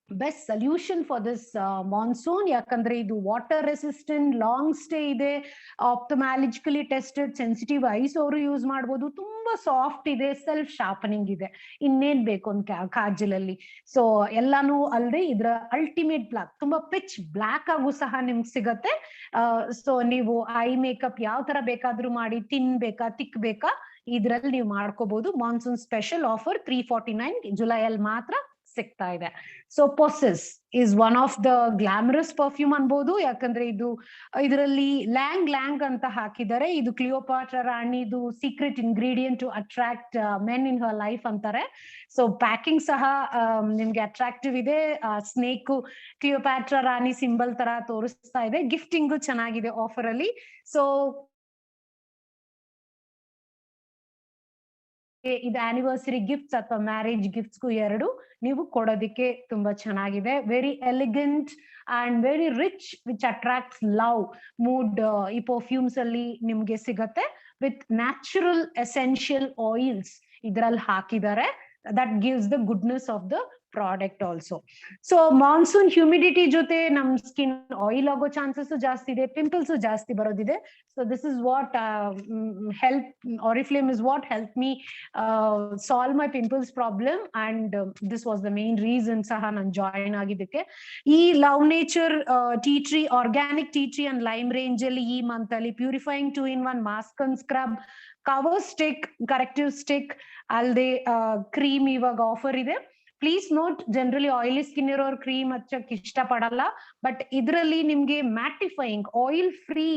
Best solution for this monsoon, ಯಾಕಂದ್ರೆ ಇದು ವಾಟರ್ ರೆಸಿಸ್ಟೆಂಟ್, ಲಾಂಗ್ ಸ್ಟೇ ಇದೆ, ಆಪ್ಟಮ್ಯಾಲಜಿಕಲಿ ಟೆಸ್ಟೆಡ್, ಸೆನ್ಸಿಟಿವ್ ಐಸ್ ಅವರು ಯೂಸ್ ಮಾಡಬಹುದು, ತುಂಬಾ ಸಾಫ್ಟ್ ಇದೆ, ಸೆಲ್ಫ್ ಶಾರ್ಪನಿಂಗ್ ಇದೆ. ಇನ್ನೇನ್ ಬೇಕು ಒಂದು ಕಾಜಲ್ ಅಲ್ಲಿ. ಸೊ ಎಲ್ಲಾನು ಅಲ್ಲದೆ ಇದ್ರ ಅಲ್ಟಿಮೇಟ್ ಬ್ಲಾಕ್, ತುಂಬಾ ಪಿಚ್ ಬ್ಲಾಕ್ ಆಗು ಸಹ ನಿಮ್ಗೆ ಸಿಗತ್ತೆ. ಸೊ ನೀವು ಐ ಮೇಕಪ್ ಯಾವ ತರ ಬೇಕಾದ್ರೂ ಮಾಡಿ, ತಿನ್ಬೇಕಾ ತಿಕ್ ಬೇಕಾ ಇದ್ರಲ್ಲಿ ನೀವು ಮಾಡ್ಕೋಬಹುದು. ಮಾನ್ಸೂನ್ ಸ್ಪೆಷಲ್ ಆಫರ್ 349 ಜುಲೈ ಅಲ್ಲಿ ಮಾತ್ರ ಸಿಗ್ತಾ ಇದೆ. So Possess is one of the glamorous perfume ಅನ್ಬೋದು, ಯಾಕಂದ್ರೆ ಇದರಲ್ಲಿ ಲ್ಯಾಂಗ್ ಅಂತ ಹಾಕಿದ್ದಾರೆ. ಇದು ಕ್ಲಿಯೋಪಾಟ್ರಾ ರಾಣಿದು secret ingredient to attract men in her life ಅಂತಾರೆ. ಸೊ ಪ್ಯಾಕಿಂಗ್ ಸಹ ನಿಮ್ಗೆ ಅಟ್ರಾಕ್ಟಿವ್ ಇದೆ. ಸ್ನೇಕ್ ಕ್ಲಿಯೋಪಾಟ್ರಾ ರಾಣಿ ಸಿಂಬಲ್ ತರ ತೋರಿಸ್ತಾ ಇದೆ. ಗಿಫ್ಟಿಂಗು ಚೆನ್ನಾಗಿದೆ ಆಫರ್ ಅಲ್ಲಿ. ಸೊ ಇದು ಆನಿವರ್ಸರಿ ಗಿಫ್ಟ್ಸ್ ಅಥವಾ ಮ್ಯಾರೇಜ್ ಗಿಫ್ಟ್ಸ್ಗೂ ಎರಡು ನೀವು ಕೊಡೋದಿಕ್ಕೆ ತುಂಬಾ ಚೆನ್ನಾಗಿದೆ. Very elegant and very rich, which attracts love mood ಈ ಪರ್ಫ್ಯೂಮ್ಸ್ ಅಲ್ಲಿ ನಿಮ್ಗೆ ಸಿಗತ್ತೆ. ವಿತ್ ನ್ಯಾಚುರಲ್ ಎಸೆನ್ಷಿಯಲ್ ಆಯಿಲ್ಸ್ ಇದ್ರಲ್ಲಿ ಹಾಕಿದ್ದಾರೆ. That gives the goodness of the product also. So monsoon humidity ಜೊತೆ ನಮ್ ಸ್ಕಿನ್ ಆಯಿಲ್ ಆಗೋ ಚಾನ್ಸಸ್ ಜಾಸ್ತಿ ಇದೆ, ಪಿಂಪಲ್ಸ್ ಜಾಸ್ತಿ ಬರೋದಿದೆ. So this is what help Oriflame is what helped me solve my pimples problem, and this was the main reason ಸಹ ನಾನು join ಆಗಿದ್ದಕ್ಕೆ. ಈ Love Nature tea tree, organic tea tree and lime range ಅಲ್ಲಿ ಈ month ಅಲ್ಲಿ purifying 2-in-1 mask and scrub, cover stick, corrective stick ಅಲ್ಲದೆ cream ಇವಾಗ offer ಇದೆ. Please note, generally oily skin ಇರೋರು ಕ್ರೀಮ್ ಹಚ್ಚಕ್ ಇಷ್ಟ ಪಡಲ್ಲ, ಬಟ್ ಇದರಲ್ಲಿ ನಿಮ್ಗೆ mattifying oil free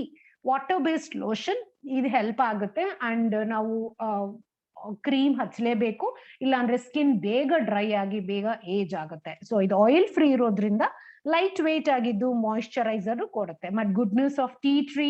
water based lotion ಇದು ಹೆಲ್ಪ್ ಆಗುತ್ತೆ. ಅಂಡ್ ನಾವು ಕ್ರೀಮ್ ಹಚ್ಚಲೇಬೇಕು, ಇಲ್ಲಾಂದ್ರೆ ಸ್ಕಿನ್ ಬೇಗ ಡ್ರೈ ಆಗಿ ಬೇಗ ಏಜ್ ಆಗುತ್ತೆ. ಸೊ ಇದು ಆಯಿಲ್ ಫ್ರೀ ಇರೋದ್ರಿಂದ ಲೈಟ್ ವೇಟ್ ಆಗಿದ್ದು ಮಾಯಿಶ್ಚರೈಸರ್ ಕೊಡುತ್ತೆ. But goodness of tea tree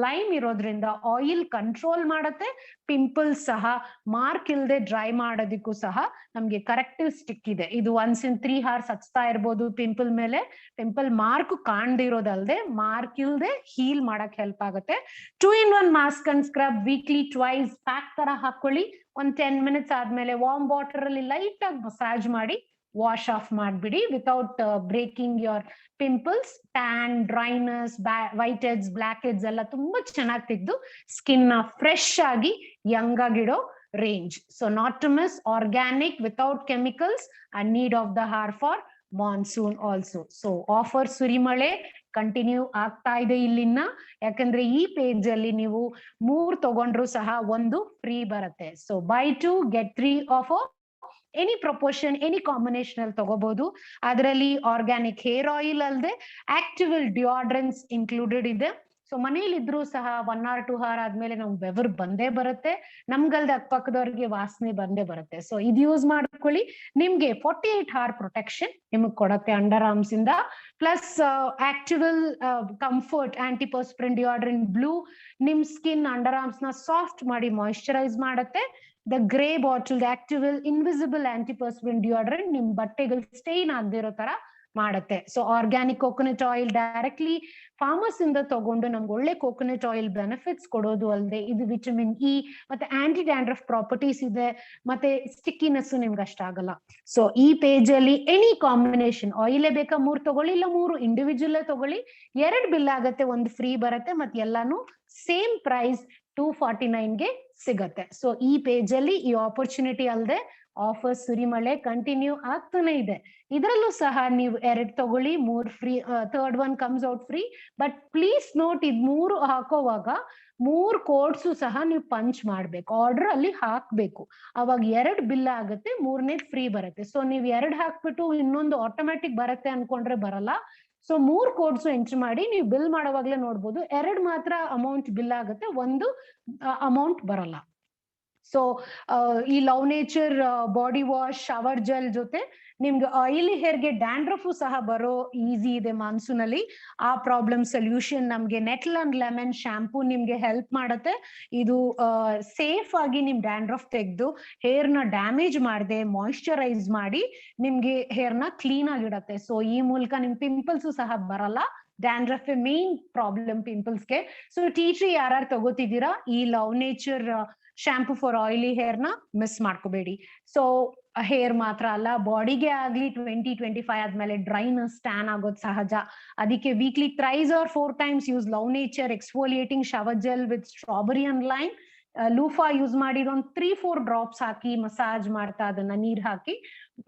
lime ಇರೋದ್ರಿಂದ ಆಯಿಲ್ ಕಂಟ್ರೋಲ್ ಮಾಡುತ್ತೆ. ಪಿಂಪಲ್ಸ್ ಸಹ ಮಾರ್ಕ್ ಇಲ್ದೆ ಡ್ರೈ ಮಾಡೋದಕ್ಕೂ ಸಹ ನಮ್ಗೆ ಕರೆಕ್ಟಿವ್ ಸ್ಟಿಕ್ ಇದೆ. ಇದು 1 in 3 hours ಹಚ್ತಾ ಇರ್ಬೋದು ಪಿಂಪಲ್ ಮೇಲೆ. ಪಿಂಪಲ್ ಮಾರ್ಕ್ ಕಾಣ್ದಿರೋದಲ್ದೆ ಮಾರ್ಕ್ ಇಲ್ದೆ ಹೀಲ್ ಮಾಡಕ್ ಹೆಲ್ಪ್ ಆಗುತ್ತೆ. 2-in-1 mask and scrub weekly twice pack ತರ ಹಾಕೊಳ್ಳಿ. 10 minutes ಆದ್ಮೇಲೆ ವಾರ್ಮ್ ವಾಟರ್ ಅಲ್ಲಿ ಲೈಟ್ ಆಗಿ ಮಸಾಜ್ ಮಾಡಿ ವಾಶ್ ಆಫ್ ಮಾಡ್ಬಿಡಿ without breaking your pimples. Tan, dryness, whiteheads, blackheads ಎಲ್ಲ ತುಂಬಾ ಚೆನ್ನಾಗಿ ತೆಗೆದು ಸ್ಕಿನ್ ನ ಫ್ರೆಶ್ ಆಗಿ ಯಂಗ್ ಆಗಿಡೋ range. So not to miss, organic without chemicals and need of the hour for monsoon also. So offer ಸುರಿಮಳೆ continue ಆಗ್ತಾ ಇದೆ ಇಲ್ಲಿನ, ಯಾಕಂದ್ರೆ ಈ ಪೇಜ್ ಅಲ್ಲಿ ನೀವು 3 ತಗೊಂಡ್ರು ಸಹ 1 ಫ್ರೀ ಬರುತ್ತೆ. So by 2 get 3 offer. Any proportion, any combination ಅಲ್ಲಿ ತಗೋಬಹುದು. ಅದರಲ್ಲಿ ಆರ್ಗ್ಯಾನಿಕ್ ಹೇರ್ ಆಯಿಲ್ ಅಲ್ಲದೆ ಆಕ್ಟಿವಲ್ ಡಿಯೋಡ್ರೆನ್ಸ್ ಇನ್ಕ್ಲೂಡೆಡ್ ಇದೆ. ಸೊ ಮನೇಲಿ ಇದ್ರೂ ಸಹ 1 or 2 hour ಆದ್ಮೇಲೆ ನಮ್ಗೆ ಬೆವರು ಬಂದೇ ಬರುತ್ತೆ, ನಮ್ಗಲ್ದೆ ಅಕ್ಕಪಕ್ಕದವ್ರಿಗೆ ವಾಸನೆ ಬಂದೇ ಬರುತ್ತೆ. ಸೊ ಇದು ಯೂಸ್ ಮಾಡ್ಕೊಳ್ಳಿ, ನಿಮ್ಗೆ 48 hour ಪ್ರೊಟೆಕ್ಷನ್ ನಿಮಗ್ ಕೊಡತ್ತೆ ಅಂಡರ್ ಆರ್ಮ್ಸ್ ಇಂದ. Plus Activelle comfort antiperspirant deodorant blue ನಿಮ್ ಸ್ಕಿನ್ ಅಂಡರ್ ಆರ್ಮ್ಸ್ ನ ಸಾಫ್ಟ್ ಮಾಡಿ ಮಾಯಿಶ್ಚರೈಸ್ ಮಾಡುತ್ತೆ. The grey bottle Activelle invisible antiperspirant deodorant ನಿಮ್ ಬಟ್ಟೆಗಳು ಸ್ಟೇನ್ ಆಗದಿರೋ ತರ ಮಾಡುತ್ತೆ. So organic coconut oil directly farmers ಇಂದ ತಗೊಂಡು ನಮ್ಗೆ ಒಳ್ಳೆ ಕೋಕೋನಟ್ ಆಯಿಲ್ ಬೆನಿಫಿಟ್ಸ್ ಕೊಡೋದು ಅಲ್ಲದೆ ಇದು ವಿಟಮಿನ್ ಇ ಮತ್ತೆ ಆಂಟಿ ಡ್ಯಾಂಡ್ರಫ್ ಪ್ರಾಪರ್ಟೀಸ್ ಇದೆ, ಮತ್ತೆ ಸ್ಟಿಕ್ಕಿನೆಸ್ ನಿಮ್ಗೆ ಅಷ್ಟಾಗಲ್ಲ. ಸೊ ಈ ಪೇಜ್ ಅಲ್ಲಿ ಎನಿ ಕಾಂಬಿನೇಷನ್ ಆಯಿಲೇ ಬೇಕಾ 3 ತಗೊಳ್ಳಿ, ಇಲ್ಲ 3 ಇಂಡಿವಿಜುವಲ್ ತಗೊಳ್ಳಿ. 2 ಬಿಲ್ ಆಗತ್ತೆ, 1 ಫ್ರೀ ಬರುತ್ತೆ. ಮತ್ತೆ ಎಲ್ಲಾನು ಸೇಮ್ ಪ್ರೈಸ್ 249ಗೆ ಸಿಗತ್ತೆ. ಸೊ ಈ ಪೇಜ್ ಅಲ್ಲಿ ಈ ಆಪರ್ಚುನಿಟಿ ಅಲ್ಲದೆ ಆಫರ್ ಸುರಿಮಳೆ ಕಂಟಿನ್ಯೂ ಆಗ್ತಾನೆ ಇದೆ. ಇದರಲ್ಲೂ ಸಹ ನೀವು 2 ತಗೊಳ್ಳಿ, 3 free, third one comes out free. But please note, ಇದ್ 3 ಹಾಕೋವಾಗ 3 ಕೋಡ್ಸ್ ಸಹ ನೀವು ಪಂಚ್ ಮಾಡ್ಬೇಕು, ಆರ್ಡರ್ ಅಲ್ಲಿ ಹಾಕ್ಬೇಕು. ಅವಾಗ 2 ಬಿಲ್ ಆಗುತ್ತೆ, 3ನೇದು ಫ್ರೀ ಬರುತ್ತೆ. ಸೊ ನೀವು 2 ಹಾಕ್ಬಿಟ್ಟು ಇನ್ನೊಂದು ಆಟೋಮ್ಯಾಟಿಕ್ ಬರುತ್ತೆ ಅನ್ಕೊಂಡ್ರೆ ಬರಲ್ಲ. ಸೊ 3 ಕೋಡ್ಸ್ ಎಂಟ್ರಿ ಮಾಡಿ ನೀವು ಬಿಲ್ ಮಾಡೋವಾಗ್ಲೇ ನೋಡ್ಬೋದು. 2 ಮಾತ್ರ ಅಮೌಂಟ್ ಬಿಲ್ ಆಗುತ್ತೆ, 1 ಅಮೌಂಟ್ ಬರಲ್ಲ. ಸೊ ಈ Love nature body wash shower gel ಜೊತೆ ನಿಮ್ಗೆ ಆಯಿಲಿ ಹೇರ್ಗೆ ಡ್ಯಾಂಡ್ರಫ್ ಸಹ ಬರೋ ಈಸಿ ಇದೆ ಮಾನ್ಸೂನ್ ಅಲ್ಲಿ. ಆ ಪ್ರಾಬ್ಲಮ್ ಸೊಲ್ಯೂಷನ್ ನಮ್ಗೆ ನೆಟ್ಲ್ ಅಂಡ್ ಲೆಮನ್ ಶಾಂಪೂ ನಿಮ್ಗೆ ಹೆಲ್ಪ್ ಮಾಡುತ್ತೆ. ಇದು ಸೇಫ್ ಆಗಿ ನಿಮ್ ಡ್ಯಾಂಡ್ರಫ್ ತೆಗೆದು ಹೇರ್ ನ ಡ್ಯಾಮೇಜ್ ಮಾಡದೆ ಮಾಯಿಶ್ಚರೈಸ್ ಮಾಡಿ ನಿಮ್ಗೆ ಹೇರ್ ನ ಕ್ಲೀನ್ ಆಗಿಡತ್ತೆ. ಸೊ ಈ ಮೂಲಕ ನಿಮ್ ಪಿಂಪಲ್ಸ್ ಸಹ ಬರಲ್ಲ. ಡ್ಯಾಂಡ್ರಫ್ ಮೇನ್ ಪ್ರಾಬ್ಲಮ್ ಪಿಂಪಲ್ಸ್ಗೆ. ಸೊ ಟೀ ಟ್ರೀ ಯಾರು ತಗೋತಿದ್ದೀರಾ, ಈ Love Nature shampoo for oily hair ನ ಮಿಸ್ ಮಾಡ್ಕೋಬೇಡಿ. ಸೊ ಹೇರ್ ಮಾತ್ರ ಅಲ್ಲ, ಬಾಡಿಗೆ ಆಗ್ಲಿ 20-25 ಆದ್ಮೇಲೆ ಡ್ರೈನೆಸ್, ಟ್ಯಾನ್ ಆಗೋದು ಸಹಜ. ಅದಕ್ಕೆ weekly 3 or 4 times use Love Nature exfoliating shower gel with strawberry and lime. Loofah use ಮಾಡಿರೋ 3-4 ಡ್ರಾಪ್ಸ್ ಹಾಕಿ ಮಸಾಜ್ ಮಾಡ್ತಾ ಅದನ್ನ ನೀರ್ ಹಾಕಿ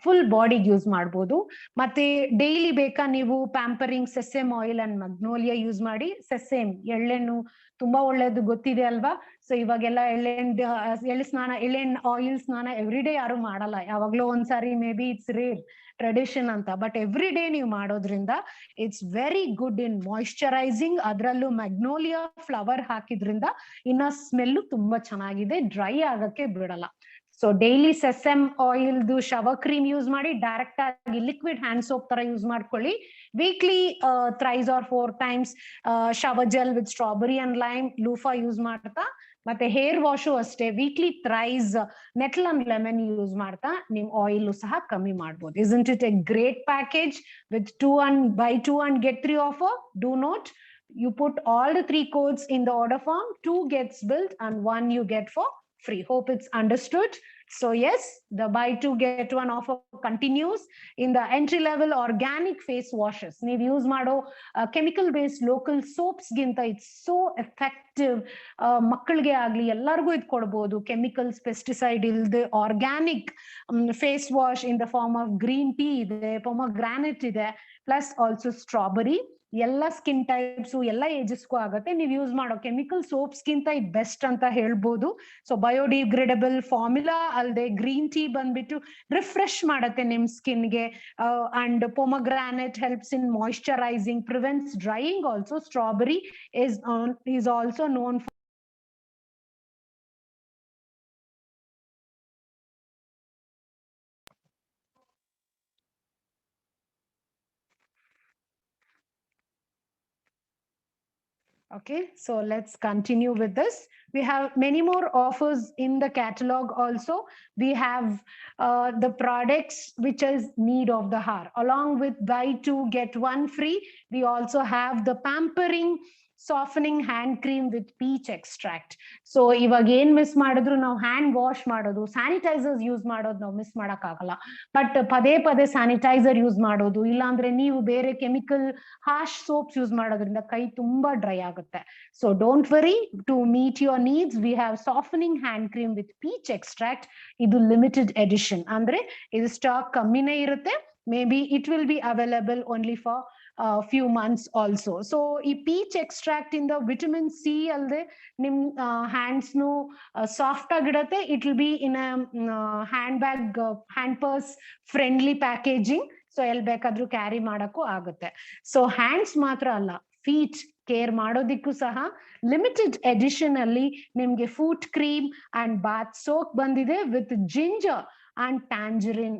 ಫುಲ್ ಬಾಡಿಗೆ ಯೂಸ್ ಮಾಡ್ಬೋದು. ಮತ್ತೆ ಡೈಲಿ ಬೇಕಾ ನೀವು ಪ್ಯಾಂಪರಿಂಗ್ ಸೆಸೆಮ್ ಆಯಿಲ್ ಅಂಡ್ ಮಗ್ನೋಲಿಯಾ ಯೂಸ್ ಮಾಡಿ. ಸೆಸೆಮ್ ಎಳ್ಳೆಣ್ಣು ತುಂಬಾ ಒಳ್ಳೇದು ಗೊತ್ತಿದೆ ಅಲ್ವಾ. ಸೊ ಇವಾಗೆಲ್ಲ ಎಳ್ಳು ಸ್ನಾನ, ಎಳ್ಳೆಣ್ಣೆ ಆಯಿಲ್ ಸ್ನಾನ ಎವ್ರಿ ಡೇ ಯಾರು ಮಾಡಲ್ಲ, ಯಾವಾಗ್ಲೂ ಒಂದ್ಸಾರಿ maybe it's rare tradition ಅಂತ. ಬಟ್ ಎವ್ರಿ ಡೇ ನೀವು ಮಾಡೋದ್ರಿಂದ it's very good in moisturising. ಅದ್ರಲ್ಲೂ ಮ್ಯಾಗ್ನೋಲಿಯಾ ಫ್ಲವರ್ ಹಾಕಿದ್ರಿಂದ ಇನ್ನ ಸ್ಮೆಲ್ಲು ತುಂಬಾ ಚೆನ್ನಾಗಿದೆ, ಡ್ರೈ ಆಗಕ್ಕೆ ಬಿಡಲ್ಲ. ಸೊ ಡೈಲಿ ಸೆಸಮ್ ಆಯಿಲ್ದು ಶವರ್ ಕ್ರೀಮ್ ಯೂಸ್ ಮಾಡಿ, ಡೈರೆಕ್ಟ್ ಆಗಿ ಲಿಕ್ವಿಡ್ ಹ್ಯಾಂಡ್ ಸೋಪ್ ತರ ಯೂಸ್ ಮಾಡ್ಕೊಳ್ಳಿ. Weekly thrice or 4 times shower gel with strawberry and lime loofah use ಮಾಡ್ತಾ, ಮತ್ತೆ ಹೇರ್ ವಾಶು ಅಷ್ಟೇ weekly thrice nettle and lemon use ಮಾಡ್ತಾ ನಿಮ್ ಆಯಿಲ್ ಸಹ ಕಮ್ಮಿ ಮಾಡ್ಬೋದು. Isn't it a great package with buy 2 and get 3 offer? Do note, you put all the 3 codes in the order form, 2 gets built and 1 you get for free. Hope it's understood. So yes, the buy 2 get 1 offer continues in the entry level organic face washes. ನೀವು use ಮಾಡೋ chemical based local soaps ಗಿಂತ it's so effective. ಮಕ್ಕಳಿಗೆ ಆಗ್ಲಿ ಎಲ್ಲರಿಗೂ ಇದು ಕೊಡಬಹುದು. Chemicals, pesticide ಇಲ್ಲದೆ organic face wash in the form of green tea ಇದೆ, ಪೊಮೊಗ್ರಾನೆಟ್ ಇದೆ, ಪ್ಲಸ್ ಆಲ್ಸೋ ಸ್ಟ್ರಾಬೆರಿ. ಎಲ್ಲ ಸ್ಕಿನ್ ಟೈಪ್ಸ್, ಎಲ್ಲ ಏಜಸ್ಗೂ ಆಗುತ್ತೆ. ನೀವು ಯೂಸ್ ಮಾಡೋ ಕೆಮಿಕಲ್ ಸೋಪ್ಸ್ ಗಿಂತ ಇದು ಬೆಸ್ಟ್ ಅಂತ ಹೇಳ್ಬೋದು. ಸೊ ಬಯೋಡಿಗ್ರೇಡಬಲ್ ಫಾರ್ಮುಲಾ ಅಲ್ಲದೆ ಗ್ರೀನ್ ಟೀ ಬಂದ್ಬಿಟ್ಟು ರಿಫ್ರೆಶ್ ಮಾಡುತ್ತೆ ನಿಮ್ ಸ್ಕಿನ್ಗೆ. And pomegranate helps in moisturising, prevents drying also. Strawberry is also known for Okay, so let's continue with this. We have many more offers in the catalog also. We have the products which is need of the hour. Along with buy 2 get 1 free, we also have the pampering softening hand cream with peach extract. So ಇವಾಗ ಏನ್ miss ಮಾಡಿದ್ರು ನಾವು hand wash ಮಾಡೋದು, sanitisers use ಮಾಡೋದು ನಾವು miss ಮಾಡಕ್ ಆಗಲ್ಲ. But ಪದೇ ಪದೇ ಸ್ಯಾನಿಟೈಸರ್ ಯೂಸ್ ಮಾಡೋದು, ಇಲ್ಲಾಂದ್ರೆ ನೀವು ಬೇರೆ ಕೆಮಿಕಲ್ ಹಾಶ್ ಸೋಪ್ಸ್ ಯೂಸ್ ಮಾಡೋದ್ರಿಂದ ಕೈ ತುಂಬಾ ಡ್ರೈ ಆಗುತ್ತೆ. So don't worry, to meet your needs we have softening hand cream with peach extract. ಇದು ಲಿಮಿಟೆಡ್ ಎಡಿಷನ್, ಅಂದ್ರೆ ಇದು ಸ್ಟಾಕ್ ಕಮ್ಮಿನೇ ಇರುತ್ತೆ. Maybe it will be available only for few months also. So ಈ peach extract ಇಂದ vitamin C ಅಲ್ಲದೆ ನಿಮ್ hands ನು ಸಾಫ್ಟ್ ಆಗಿಡತ್ತೆ. It will be in handbag, hand purse friendly packaging. So ಎಲ್ಲಿ ಬೇಕಾದ್ರೂ ಕ್ಯಾರಿ ಮಾಡಕ್ಕೂ ಆಗುತ್ತೆ. ಸೊ ಹ್ಯಾಂಡ್ಸ್ ಮಾತ್ರ ಅಲ್ಲ, ಫೀಟ್ ಕೇರ್ ಮಾಡೋದಿಕ್ಕೂ ಸಹ ಲಿಮಿಟೆಡ್ ಎಡಿಷನ್ ಅಲ್ಲಿ ನಿಮ್ಗೆ foot cream and bath soap ಬಂದಿದೆ with ginger and tangerine.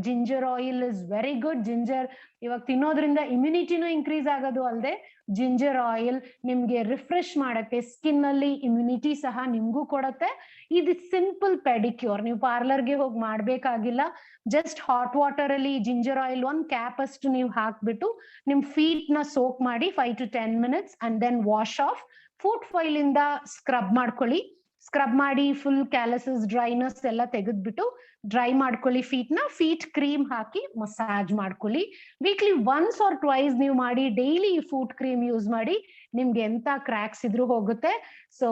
Ginger oil is very good. Ginger ಇವಾಗ ತಿನ್ನೋದ್ರಿಂದ ಇಮ್ಯುನಿಟಿನೂ ಇನ್ಕ್ರೀಸ್ ಆಗೋದು ಅಲ್ಲದೆ, ಜಿಂಜರ್ ಆಯಿಲ್ ನಿಮ್ಗೆ ರಿಫ್ರೆಶ್ ಮಾಡತ್ತೆ, ಸ್ಕಿನ್ ಅಲ್ಲಿ ಇಮ್ಯುನಿಟಿ ಸಹ ನಿಮ್ಗೂ ಕೊಡತ್ತೆ. ಇದು ಸಿಂಪಲ್ ಪೆಡಿಕ್ಯೂರ್, ನೀವು ಪಾರ್ಲರ್ಗೆ ಹೋಗಿ ಮಾಡ್ಬೇಕಾಗಿಲ್ಲ. ಜಸ್ಟ್ ಹಾಟ್ ವಾಟರ್ ಅಲ್ಲಿ ಜಿಂಜರ್ ಆಯಿಲ್ 1 ಕ್ಯಾಪ್ ಅಷ್ಟು ನೀವು ಹಾಕ್ಬಿಟ್ಟು ನಿಮ್ ಫೀಟ್ ನ ಸೋಕ್ ಮಾಡಿ 5 to 10 minutes and then wash off. Foot file ಇಂದ ಸ್ಕ್ರಬ್ ಮಾಡ್ಕೊಳ್ಳಿ. ಸ್ಕ್ರಬ್ ಮಾಡಿ ಫುಲ್ ಕ್ಯಾಲಸಸ್, ಡ್ರೈನೆಸ್ ಎಲ್ಲ ತೆಗೆದ್ಬಿಟ್ಟು ಡ್ರೈ ಮಾಡ್ಕೊಳ್ಳಿ ಫೀಟ್ ನ. ಫೀಟ್ ಕ್ರೀಮ್ ಹಾಕಿ ಮಸಾಜ್ ಮಾಡ್ಕೊಳ್ಳಿ. ವೀಕ್ಲಿ ಒನ್ಸ್ ಆರ್ ಟ್ವೈಸ್ ನೀವು ಮಾಡಿ, ಡೈಲಿ ಫುಟ್ ಕ್ರೀಮ್ ಯೂಸ್ ಮಾಡಿ, ನಿಮ್ಗೆ ಎಂತ ಕ್ರ್ಯಾಕ್ಸ್ ಇದ್ರೂ ಹೋಗುತ್ತೆ. ಸೊ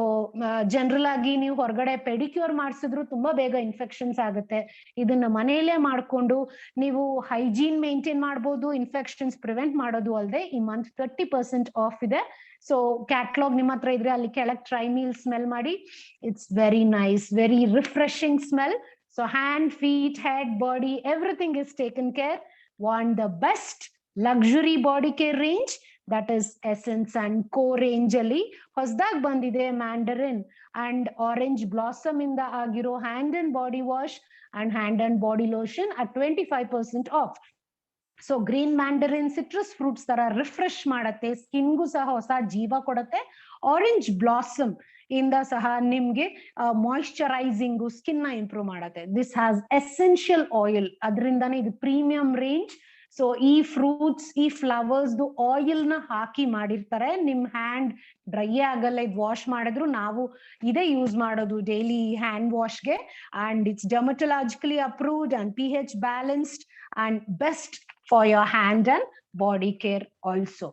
ಜನರಲ್ ಆಗಿ ನೀವು ಹೊರಗಡೆ ಪೆಡಿಕ್ಯೂರ್ ಮಾಡಿಸಿದ್ರು ತುಂಬಾ ಬೇಗ ಇನ್ಫೆಕ್ಷನ್ಸ್ ಆಗುತ್ತೆ. ಇದನ್ನ ಮನೆಯಲ್ಲೇ ಮಾಡ್ಕೊಂಡು ನೀವು ಹೈಜೀನ್ ಮೇಂಟೈನ್ ಮಾಡ್ಬೋದು, ಇನ್ಫೆಕ್ಷನ್ಸ್ ಪ್ರಿವೆಂಟ್ ಮಾಡೋದು ಅಲ್ಲದೆ ಈ ಮಂತ್ 30% ಆಫ್ ಇದೆ. ಸೊ ಕ್ಯಾಟ್ಲಾಗ್ ನಿಮ್ಮ ಹತ್ರ ಇದ್ರೆ ಅಲ್ಲಿ ಕೆಳಗೆ ಟ್ರೈ ಮೀಲ್ ಸ್ಮೆಲ್ ಮಾಡಿ. It's very nice, very refreshing smell. So hand, feet, head, body, everything is taken care. Want the best luxury body care range? That is Essence and Co range ಅಲ್ಲಿ ಹೊಸದಾಗಿ ಬಂದಿದೆ Mandarin and Orange Blossom ಇಂದ ಆಗಿರೋ hand and body wash and hand and body lotion at 25% off. So green mandarin citrus fruits ತರ refresh ಮಾಡತ್ತೆ, ಸ್ಕಿನ್ಗೂ ಸಹ ಹೊಸ ಜೀವ ಕೊಡತ್ತೆ. ಆರೆಂಜ್ ಬ್ಲಾಸಮ್ ಇಂದ ಸಹ ನಿಮ್ಗೆ ಮಾಯಿಶ್ಚರೈಸಿಂಗು, ಸ್ಕಿನ್ ನ ಇಂಪ್ರೂವ್ ಮಾಡತ್ತೆ. ದಿಸ್ ಹ್ಯಾಸ್ ಎಸೆನ್ಷಿಯಲ್ ಆಯಿಲ್, ಅದರಿಂದಾನೇ ಇದು ಪ್ರೀಮಿಯಂ ರೇಂಜ್. ಸೊ ಈ ಫ್ರೂಟ್ಸ್, ಈ ಫ್ಲವರ್ಸ್ ಆಯಿಲ್ ನ ಹಾಕಿ ಮಾಡಿರ್ತಾರೆ. ನಿಮ್ ಹ್ಯಾಂಡ್ ಡ್ರೈ ಆಗಲ್ಲ ಇದು ವಾಶ್ ಮಾಡಿದ್ರು. ನಾವು ಇದೇ ಯೂಸ್ ಮಾಡೋದು ಡೈಲಿ ಹ್ಯಾಂಡ್ ವಾಶ್ಗೆ. And it's dermatologically approved and pH balanced and best for your hand and body care also.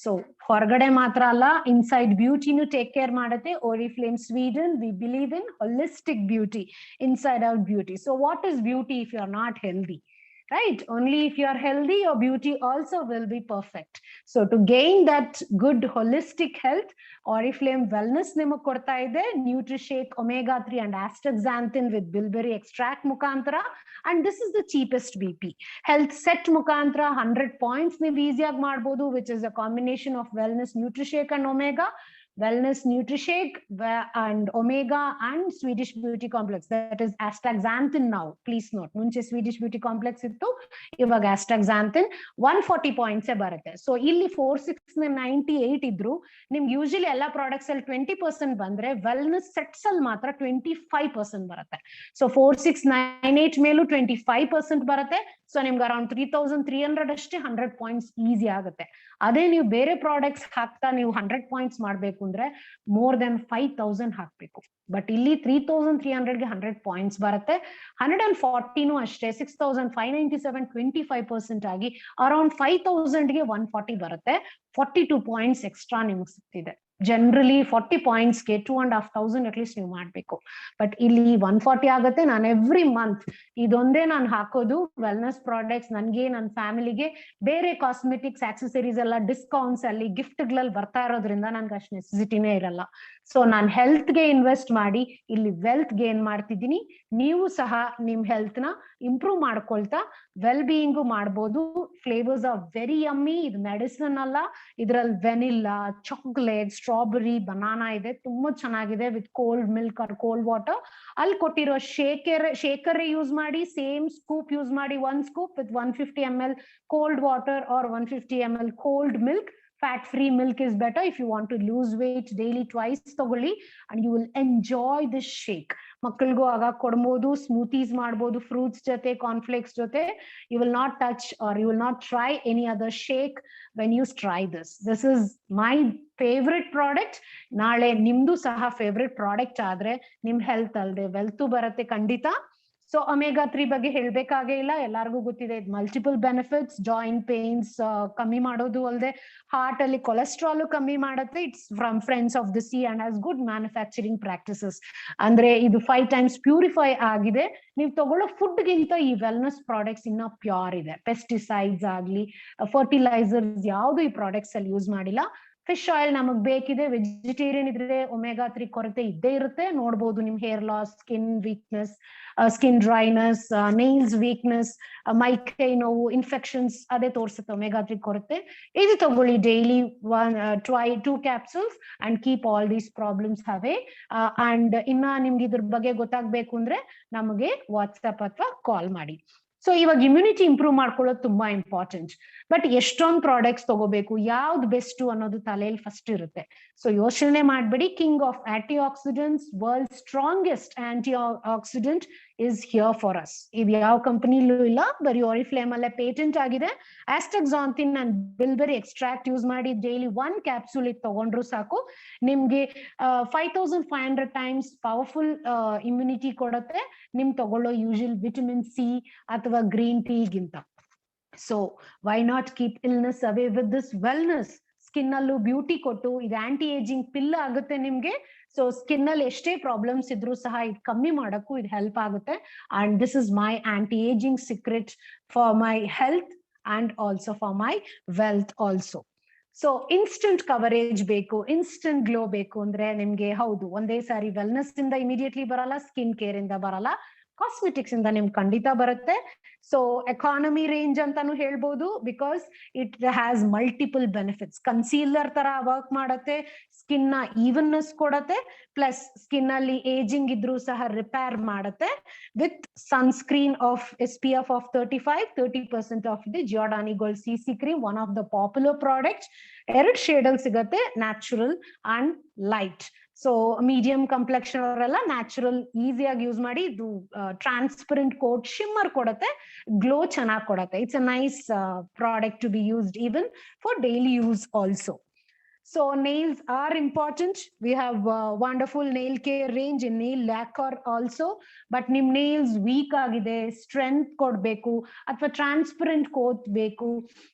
So ಹೊರಗಡೆ ಮಾತ್ರ ಅಲ್ಲ, ಇನ್ಸೈಡ್ ಬ್ಯೂಟಿನೂ ಟೇಕ್ ಕೇರ್ ಮಾಡುತ್ತೆ. Oriflame Sweden, we believe in holistic beauty, inside out beauty. So what is beauty if you are not healthy? right? Only if you are healthy, your beauty also will be perfect. So to gain that good holistic health, Oriflame Wellness ನಿಮಗೆ ಕೊಡ್ತಾ ಇದೆ Nutrishake Omega 3 and Astaxanthin with bilberry extract ಮುಖಾಂತರ, and this is the cheapest BP. Health set ಮುಖಾಂತರ 100 points ನೀವು ಈಸಿಯಾಗಿ ಮಾಡಬಹುದು, which is a combination of Wellness Nutrishake and Omega. Wellness Nutrishake and Omega and Swedish Beauty Complex, that is Astaxanthin now. Please note, ಮುಂಚೆ Swedish Beauty Complex ಇತ್ತು, ಇವಾಗ Astaxanthin 140 points ಬರುತ್ತೆ. So ಇಲ್ಲಿ 4698 ಇದ್ರು, ನಿಮ್ಗೆ ಯೂಶಲಿ ಎಲ್ಲ ಪ್ರಾಡಕ್ಟ್ಸ್ ಅಲ್ಲಿ 20% ಬಂದ್ರೆ ವೆಲ್ನೆಸ್ ಸೆಟ್ಸ್ ಅಲ್ಲಿ ಮಾತ್ರ 25% ಬರುತ್ತೆ. ಸೊ 4698 ಮೇಲೂ 25% ಬರುತ್ತೆ. ಸೊ ನಿಮ್ಗೆ ಅರೌಂಡ್ 3300 ಅಷ್ಟೇ 100 ಪಾಯಿಂಟ್ಸ್ ಈಸಿ ಆಗುತ್ತೆ. ಅದೇ ನೀವು ಬೇರೆ ಪ್ರಾಡಕ್ಟ್ಸ್ ಹಾಕ್ತಾ ನೀವು 100 ಪಾಯಿಂಟ್ಸ್ ಮಾಡ್ಬೇಕು ಅಂದ್ರೆ ಮೋರ್ ದೆನ್ 5000 ಹಾಕ್ಬೇಕು. ಬಟ್ ಇಲ್ಲಿ 3300ಗೆ 100 ಪಾಯಿಂಟ್ಸ್ ಬರುತ್ತೆ. 140 ಅಷ್ಟೇ 6597 25% ಆಗಿ ಅರೌಂಡ್ 5000ಗೆ 140 ಬರುತ್ತೆ. 42 ಪಾಯಿಂಟ್ಸ್ ಎಕ್ಸ್ಟ್ರಾ ನಿಮ್ಗೆ ಸಿಗ್ತಿದೆ. ಜನರಲಿ 40 ಪಾಯಿಂಟ್ಸ್ಗೆ 2500 ಅಟ್ಲೀಸ್ಟ್ ನೀವು ಮಾಡ್ಬೇಕು. ಬಟ್ ಇಲ್ಲಿ 140 ಆಗುತ್ತೆ. ನಾನು ಎವ್ರಿ ಮಂತ್ ಇದೊಂದೇ ನಾನು ಹಾಕೋದು ವೆಲ್ನೆಸ್ ಪ್ರಾಡಕ್ಟ್ಸ್. ನನ್ಗೆ ನನ್ನ ಫ್ಯಾಮಿಲಿಗೆ ಬೇರೆ ಕಾಸ್ಮೆಟಿಕ್ಸ್ ಆಕ್ಸೆಸರೀಸ್ ಎಲ್ಲ ಡಿಸ್ಕೌಂಟ್ಸ್ ಅಲ್ಲಿ ಗಿಫ್ಟ್ ಗಳಲ್ಲಿ ಬರ್ತಾ ಇರೋದ್ರಿಂದ ನನ್ಗೆ ಅಷ್ಟು ನೆಸೆಸಿಟಿನೇ ಇರಲ್ಲ. ಸೊ ನಾನು ಹೆಲ್ತ್ಗೆ ಇನ್ವೆಸ್ಟ್ ಮಾಡಿ ಇಲ್ಲಿ ವೆಲ್ತ್ ಗೇನ್ ಮಾಡ್ತಿದ್ದೀನಿ. ನೀವು ಸಹ ನಿಮ್ ಹೆಲ್ತ್ ನ ಇಂಪ್ರೂವ್ ಮಾಡ್ಕೊಳ್ತಾ ವೆಲ್ ಬೀಯಿಂಗು ಮಾಡ್ಬೋದು. Flavours are very yummy. ಇದು ಮೆಡಿಸಿನ್ ಅಲ್ಲ, ಇದ್ರಲ್ಲಿ ವೆನಿಲ್ಲಾ, ಚಾಕ್ಲೇಟ್, ಸ್ಟ್ರಾಬೆರಿ, ಬನಾನಾ ಇದೆ. ತುಂಬಾ ಚೆನ್ನಾಗಿದೆ with cold milk or cold water. ಅಲ್ಲಿ ಕೊಟ್ಟಿರೋ ಶೇಕರ್ ಯೂಸ್ ಮಾಡಿ, ಸೇಮ್ ಸ್ಕೂಪ್ ಯೂಸ್ ಮಾಡಿ, 1 scoop with 150 ml cold water or 150 ml cold milk. Fat free milk is better if you want to lose weight daily, twice ತಗೊಳ್ಳಿ, and you will enjoy this shake. ಮಕ್ಕಳಿಗೂ ಆಗ ಕೊಡ್ಬೋದು, ಸ್ಮೂತೀಸ್ ಮಾಡ್ಬೋದು fruits ಜೊತೆ, cornflakes ಜೊತೆ. You will not touch or you will not try any other shake when you try this. This is my favorite product. ನಾಳೆ ನಿಮ್ದು ಸಹ ಫೇವ್ರೆಟ್ ಪ್ರಾಡಕ್ಟ್ ಆದ್ರೆ ನಿಮ್ ಹೆಲ್ತ್ ಅಲ್ದೆ ವೆಲ್ತ್ ಬರುತ್ತೆ ಖಂಡಿತ. ಸೊ ಒಮೆಗಾ 3 ಬಗ್ಗೆ ಹೇಳ್ಬೇಕಾಗೇ ಇಲ್ಲ, ಎಲ್ಲಾರ್ಗೂ ಗೊತ್ತಿದೆ. ಮಲ್ಟಿಪಲ್ ಬೆನಿಫಿಟ್ಸ್, ಜಾಯಿಂಟ್ ಪೇನ್ಸ್ ಕಮ್ಮಿ ಮಾಡೋದು ಅಲ್ಲದೆ ಹಾರ್ಟ್ ಅಲ್ಲಿ ಕೊಲೆಸ್ಟ್ರಾಲ್ ಕಮ್ಮಿ ಮಾಡುತ್ತೆ. It's from friends of the C and has good manufacturing practices. ಅಂದ್ರೆ ಇದು 5 times ಪ್ಯೂರಿಫೈ ಆಗಿದೆ. ನೀವು ತಗೊಳ್ಳೋ ಫುಡ್ ಗಿಂತ ಈ ವೆಲ್ನೆಸ್ ಪ್ರಾಡಕ್ಟ್ಸ್ ಇನ್ನ ಪ್ಯೂರ್ ಇದೆ. ಪೆಸ್ಟಿಸೈಡ್ಸ್ ಆಗ್ಲಿ, ಫರ್ಟಿಲೈಸರ್ಸ್ ಯಾವ್ದು ಈ ಪ್ರಾಡಕ್ಟ್ಸ್ ಅಲ್ಲಿ ಯೂಸ್ ಮಾಡಿಲ್ಲ. ಫಿಶ್ ಆಯಿಲ್ ನಮಗ್ ಬೇಕಿದೆ. ವೆಜಿಟೇರಿಯನ್ ಇದ್ರೆ ಒಮೆಗಾ 3 ಕೊರತೆ ಇದ್ದೇ ಇರುತ್ತೆ. ನೋಡ್ಬೋದು ನಿಮ್ hair loss, skin weakness, skin dryness, nails weakness, ಮೈಕೈ ನೋವು, ಇನ್ಫೆಕ್ಷನ್ಸ್ ಅದೇ ತೋರಿಸುತ್ತೆ ಒಮೆಗಾ 3 ಕೊರತೆ. ಇದು ತಗೊಳ್ಳಿ daily 2 capsules and keep all these problems away. And ಇನ್ನ ನಿಮ್ಗೆ ಇದ್ರ ಬಗ್ಗೆ ಗೊತ್ತಾಗ್ಬೇಕು ಅಂದ್ರೆ ನಮಗೆ ವಾಟ್ಸ್ಆಪ್ ಅಥವಾ ಕಾಲ್ ಮಾಡಿ. ಸೊ ಇವಾಗ ಇಮ್ಯುನಿಟಿ ಇಂಪ್ರೂವ್ ಮಾಡ್ಕೊಳ್ಳೋದು ತುಂಬಾ ಇಂಪಾರ್ಟೆಂಟ್. ಬಟ್ ಎಷ್ಟೊಂದು ಪ್ರಾಡಕ್ಟ್ಸ್ ತಗೋಬೇಕು, ಯಾವ್ದು ಬೆಸ್ಟ್ ಅನ್ನೋದು ತಲೆಯಲ್ಲಿ ಫಸ್ಟ್ ಇರುತ್ತೆ. ಸೊ ಯೋಚನೆ ಮಾಡ್ಬೇಡಿ. King of antioxidants, world strongest antioxidant is here for us. ಇದು ಯಾವ ಕಂಪನಿಲೂ ಇಲ್ಲ, ಬರೀ Oriflame ಅಲ್ಲೇ ಪೇಟೆಂಟ್ ಆಗಿದೆ. Astaxanthin and bilberry extract use ಮಾಡಿ ಡೈಲಿ 1 capsule ತಗೊಂಡ್ರು ಸಾಕು. ನಿಮ್ಗೆ 5500 times ಪವರ್ಫುಲ್ ಇಮ್ಯುನಿಟಿ ಕೊಡುತ್ತೆ ನಿಮ್ ತಗೊಳ್ಳೋ ಯೂಶುವಲ್ ವಿಟಮಿನ್ ಸಿ ಅಥವಾ ಗ್ರೀನ್ ಟೀಗಿಂತ. So why not keep illness away with this wellness. Skin ಅಲ್ಲೂ ಬ್ಯೂಟಿ ಕೊಟ್ಟು ಇದು ಆಂಟಿ ಏಜಿಂಗ್ ಪಿಲ್ ಆಗುತ್ತೆ ನಿಮ್ಗೆ. ಸೊ ಸ್ಕಿನ್ ಅಲ್ಲಿ ಎಷ್ಟೇ ಪ್ರಾಬ್ಲಮ್ಸ್ ಇದ್ರೂ ಸಹ ಇದು ಕಮ್ಮಿ ಮಾಡಕ್ಕೂ ಇದು ಹೆಲ್ಪ್ ಆಗುತ್ತೆ. And this is my aunty ageing secret for my health and also for my wealth also. So instant coverage ಬೇಕು, ಇನ್ಸ್ಟೆಂಟ್ ಗ್ಲೋ ಬೇಕು ಅಂದ್ರೆ ನಿಮ್ಗೆ ಹೌದು ಒಂದೇ ಸಾರಿ ವೆಲ್ನೆಸ್ ಇಂದ ಇಮಿಡಿಯೇಟ್ಲಿ ಬರಲ್ಲ, ಸ್ಕಿನ್ ಕೇರ್ ಇಂದ ಬರಲ್ಲ, ಕಾಸ್ಮೆಟಿಕ್ಸ್ ಇಂದ ನಿಮ್ಗೆ ಖಂಡಿತ ಬರುತ್ತೆ. ಸೊ ಎಕಾನಮಿ ರೇಂಜ್ ಅಂತಾನು ಹೇಳ್ಬೋದು, because it has multiple benefits. Concealer ತರ ವರ್ಕ್ ಮಾಡುತ್ತೆ, ಸ್ಕಿನ್ ನ ಈವನ್ನೆಸ್ ಕೊಡುತ್ತೆ, ಪ್ಲಸ್ ಸ್ಕಿನ್ ಅಲ್ಲಿ ಏಜಿಂಗ್ ಇದ್ರೂ ಸಹ ರಿಪೇರ್ ಮಾಡುತ್ತೆ. With sunscreen of SPF of 35, 30% off the Giordani Gold CC cream, one of the popular products. 2 shade ಅಲ್ಲಿ ಸಿಗತ್ತೆ, natural and light. So medium complexion ಅವರೆಲ್ಲ ನ್ಯಾಚುರಲ್ ಈಸಿಯಾಗಿ ಯೂಸ್ ಮಾಡಿ. ಇದು ಟ್ರಾನ್ಸ್ಪರೆಂಟ್ ಕೋಟ್ ಶಿಮ್ಮರ್ ಕೊಡುತ್ತೆ, ಗ್ಲೋ ಚೆನ್ನಾಗಿ ಕೊಡುತ್ತೆ. It's a nice product to be used even for daily use also. So nails are important. We have wonderful nail care range in nail lacquer also. But ನಿಮ್ nails weak ಆಗಿದೆ, strength ಕೊಡ್ಬೇಕು ಅಥವಾ transparent coat ಬೇಕು,